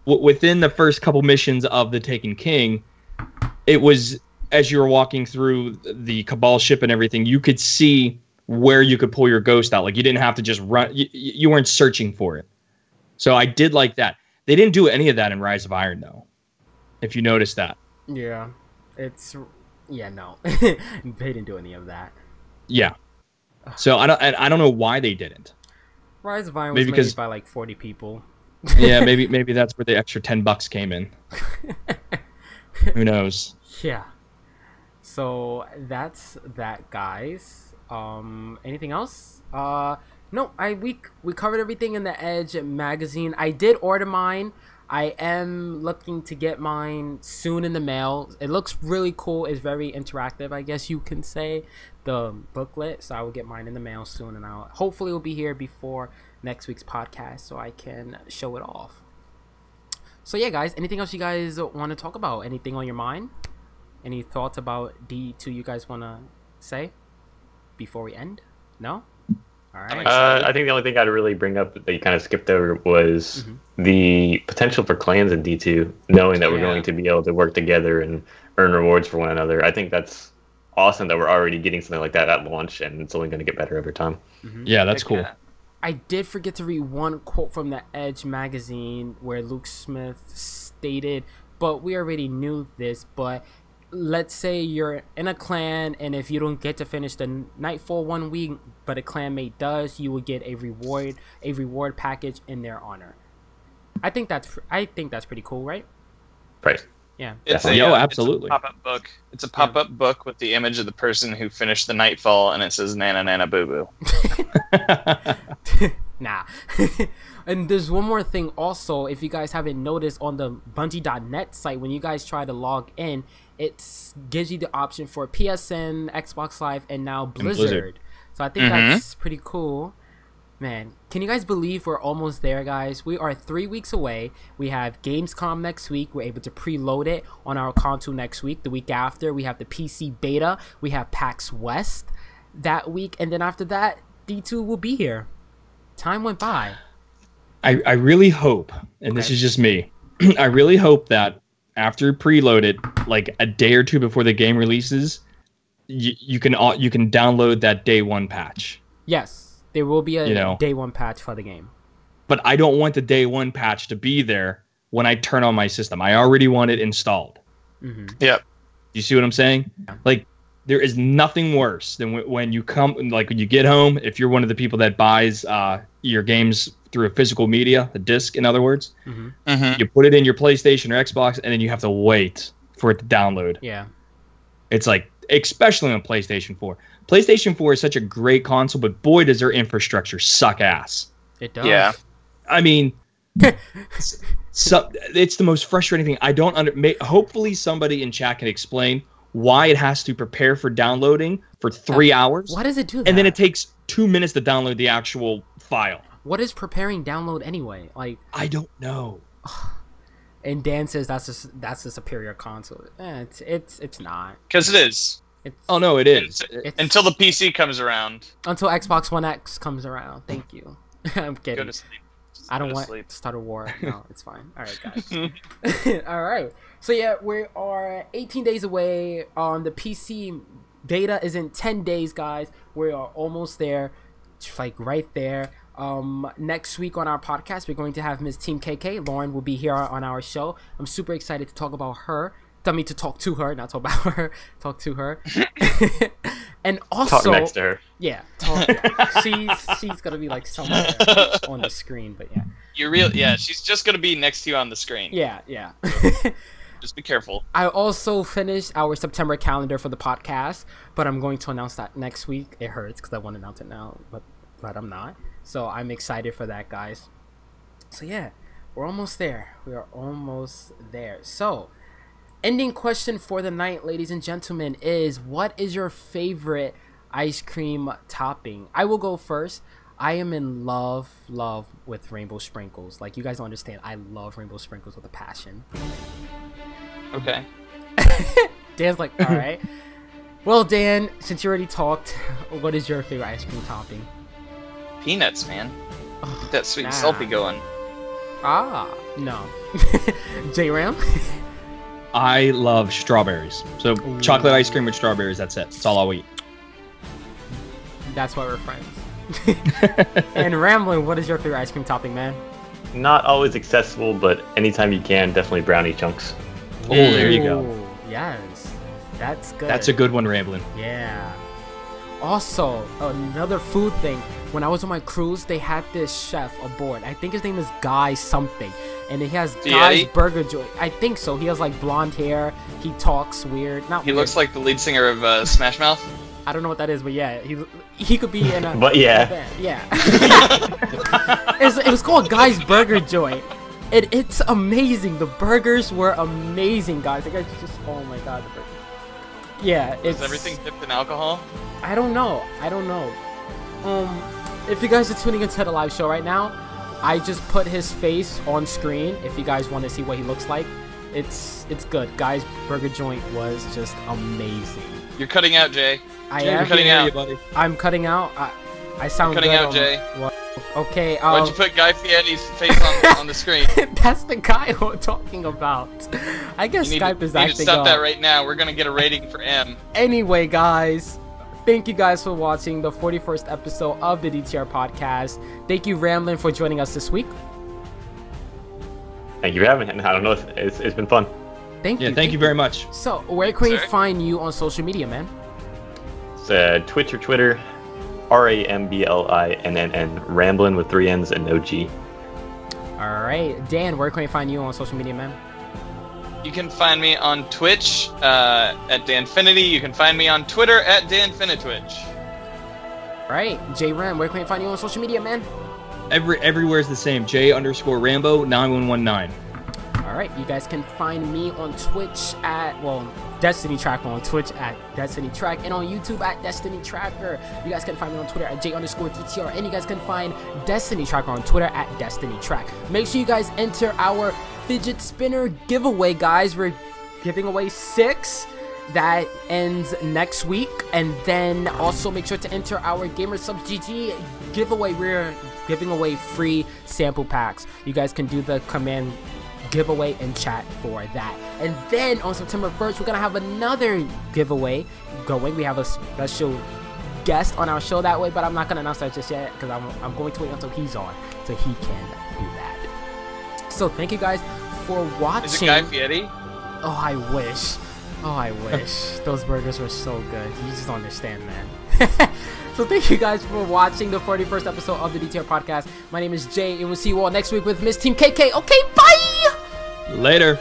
the first couple missions of the Taken King, it was as you were walking through the Cabal ship and everything, you could see where you could pull your ghost out. Like you didn't have to just run. You weren't searching for it. So I did like that. They didn't do any of that in Rise of Iron though. If you noticed that. Yeah. No. They didn't do any of that. Yeah. So I don't know why they didn't. Rise of Iron was made by like 40 people. Yeah, maybe that's where the extra $10 came in. Who knows? Yeah. So that's that, guys. Anything else? No, we covered everything in the Edge magazine. I did order mine. I am looking to get mine soon in the mail. It looks really cool. It's very interactive, I guess you can say, the booklet. So I will get mine in the mail soon, and hopefully it will be here before next week's podcast so I can show it off. So yeah, guys, anything else you guys want to talk about? Anything on your mind? Any thoughts about D2 you guys want to say before we end? No? All right. I think the only thing I'd really bring up that you kind of skipped over was the potential for clans in D2, knowing that we're going to be able to work together and earn rewards for one another. I think that's awesome that we're already getting something like that at launch, and it's only going to get better over time. Yeah, that's cool. I did forget to read one quote from the Edge magazine where Luke Smith stated, but we already knew this, but let's say you're in a clan, and if you don't get to finish the Nightfall 1 week, but a clanmate does, you will get a reward package in their honor. I think that's pretty cool, right? Right. Yeah. Absolutely. It's a pop-up book. It's a pop-up book with the image of the person who finished the Nightfall, and it says "Nana Nana Boo Boo." Nah. And there's one more thing also, if you guys haven't noticed, on the Bungie.net site, when you guys try to log in, it gives you the option for PSN, Xbox Live, and now Blizzard. So I think that's pretty cool. Man, can you guys believe we're almost there, guys? We are 3 weeks away. We have Gamescom next week. We're able to preload it on our console next week. The week after, we have the PC beta. We have PAX West that week. And then after that, D2 will be here. Time went by. I really hope, and this is just me, I really hope that after preload it, like a day or two before the game releases, you can download that day one patch. Yes, there will be a day one patch for the game. But I don't want the day one patch to be there when I turn on my system. I already want it installed. Yep. You see what I'm saying? Yeah. Like, there is nothing worse than when you when you get home, if you're one of the people that buys your games through a physical media, a disc, in other words, you put it in your PlayStation or Xbox, and then you have to wait for it to download. Yeah. It's like, especially on PlayStation 4. PlayStation 4 is such a great console, but boy, does their infrastructure suck ass. It does. Yeah. I mean, so it's the most frustrating thing. I don't hopefully somebody in chat can explain why it has to prepare for downloading for 3 hours. Why does it do that? And then it takes 2 minutes to download the actual file. What is preparing download anyway? Like, I don't know. And Dan says that's the superior console. It's not. Because it is. Oh no, it is. Until the PC comes around. Until Xbox One X comes around. Thank you. I'm kidding. Go to sleep. I don't want to start a war. No, it's fine. All right, guys. All right. So yeah, we are 18 days away. The PC beta is in 10 days, guys. We are almost there, like right there. Next week on our podcast, we're going to have Ms. Team KK. Lauren will be here on our show. I'm super excited to talk about her. To talk to her, not talk about her. Talk to her. And also talk next to her. Yeah, she's gonna be like somewhere on the screen, but yeah. Yeah, she's just gonna be next to you on the screen. Yeah. Just be careful. I also finished our September calendar for the podcast, but I'm going to announce that next week. It hurts because I want to announce it now, but I'm not. So I'm excited for that, guys. So yeah, we're almost there. We are almost there. So, ending question for the night, ladies and gentlemen, is what is your favorite ice cream topping? I will go first. I am in love with rainbow sprinkles. Like, you guys don't understand. I love rainbow sprinkles with a passion. Okay. Dan's like, all right. Well, Dan, since you already talked, what is your favorite ice cream topping? Peanuts, man. Get that sweet and salty going. No. J-Ram? I love strawberries. So chocolate ice cream with strawberries, that's it. That's all I'll eat. That's why we're friends. And Ramblinnn, what is your favorite ice cream topping, man? Not always accessible, but anytime you can, definitely brownie chunks. Oh, there you go. Yes. That's good. That's a good one, Ramblinnn. Yeah. Also, another food thing. When I was on my cruise, they had this chef aboard. I think his name is Guy something. And he has Guy's Burger Joint. I think so. He has like blonde hair. He talks weird. He looks like the lead singer of Smash Mouth. I don't know what that is, but yeah, he could be in a. But yeah. Band. Yeah. It was called Guy's Burger Joint. It's amazing. The burgers were amazing, guys. The guys just, oh my god. Yeah, it's. Is everything dipped in alcohol? I don't know. If you guys are tuning into the live show right now, I just put his face on screen. If you guys want to see what he looks like, it's good. Guy's Burger Joint was just amazing. You're cutting out, Jay. You're cutting out, buddy. I'm cutting out. I sound cutting good out, Jay. What? Okay. Why'd you put Guy Fieri's face on the screen? That's the guy we're talking about. I guess Skype is acting up. You need to stop that right now. We're gonna get a rating for M. Anyway, guys. Thank you guys for watching the 41st episode of the DTR podcast. Thank you, Ramblinnn, for joining us this week. Thank you for having me. I don't know, it's been fun. Thank you. Thank you very much. So, where can we find you on social media, man? It's Twitch or Twitter, RAMBLINNN, Ramblinnn with 3 N's and no G. All right, Dan, where can we find you on social media, man? You can find me on Twitch at Danfinity. You can find me on Twitter at DanFinitwitch. All right, J-Ram, where can we find you on social media, man? Everywhere's the same. J_Rambo9119. All right, you guys can find me on Twitch at, Destiny Tracker on Twitch at Destiny Track, and on YouTube at Destiny Tracker. You guys can find me on Twitter at J_DTR, and you guys can find Destiny Tracker on Twitter at Destiny Track. Make sure you guys enter our fidget spinner giveaway, guys. We're giving away 6. That ends next week, and then also make sure to enter our GamerSubs GG giveaway. We're giving away free sample packs. You guys can do the command giveaway in chat for that. And then on September 1st, we're gonna have another giveaway going. We have a special guest on our show that way, but I'm not gonna announce that just yet because I'm going to wait until he's on so he can do that. So thank you guys for watching. Is it Guy Fieri? Oh, I wish. Oh, I wish. Those burgers were so good. You just don't understand, man. So thank you guys for watching the 41st episode of the DTR podcast. My name is Jay, and we'll see you all next week with Miss Team KK. Okay, bye! Later.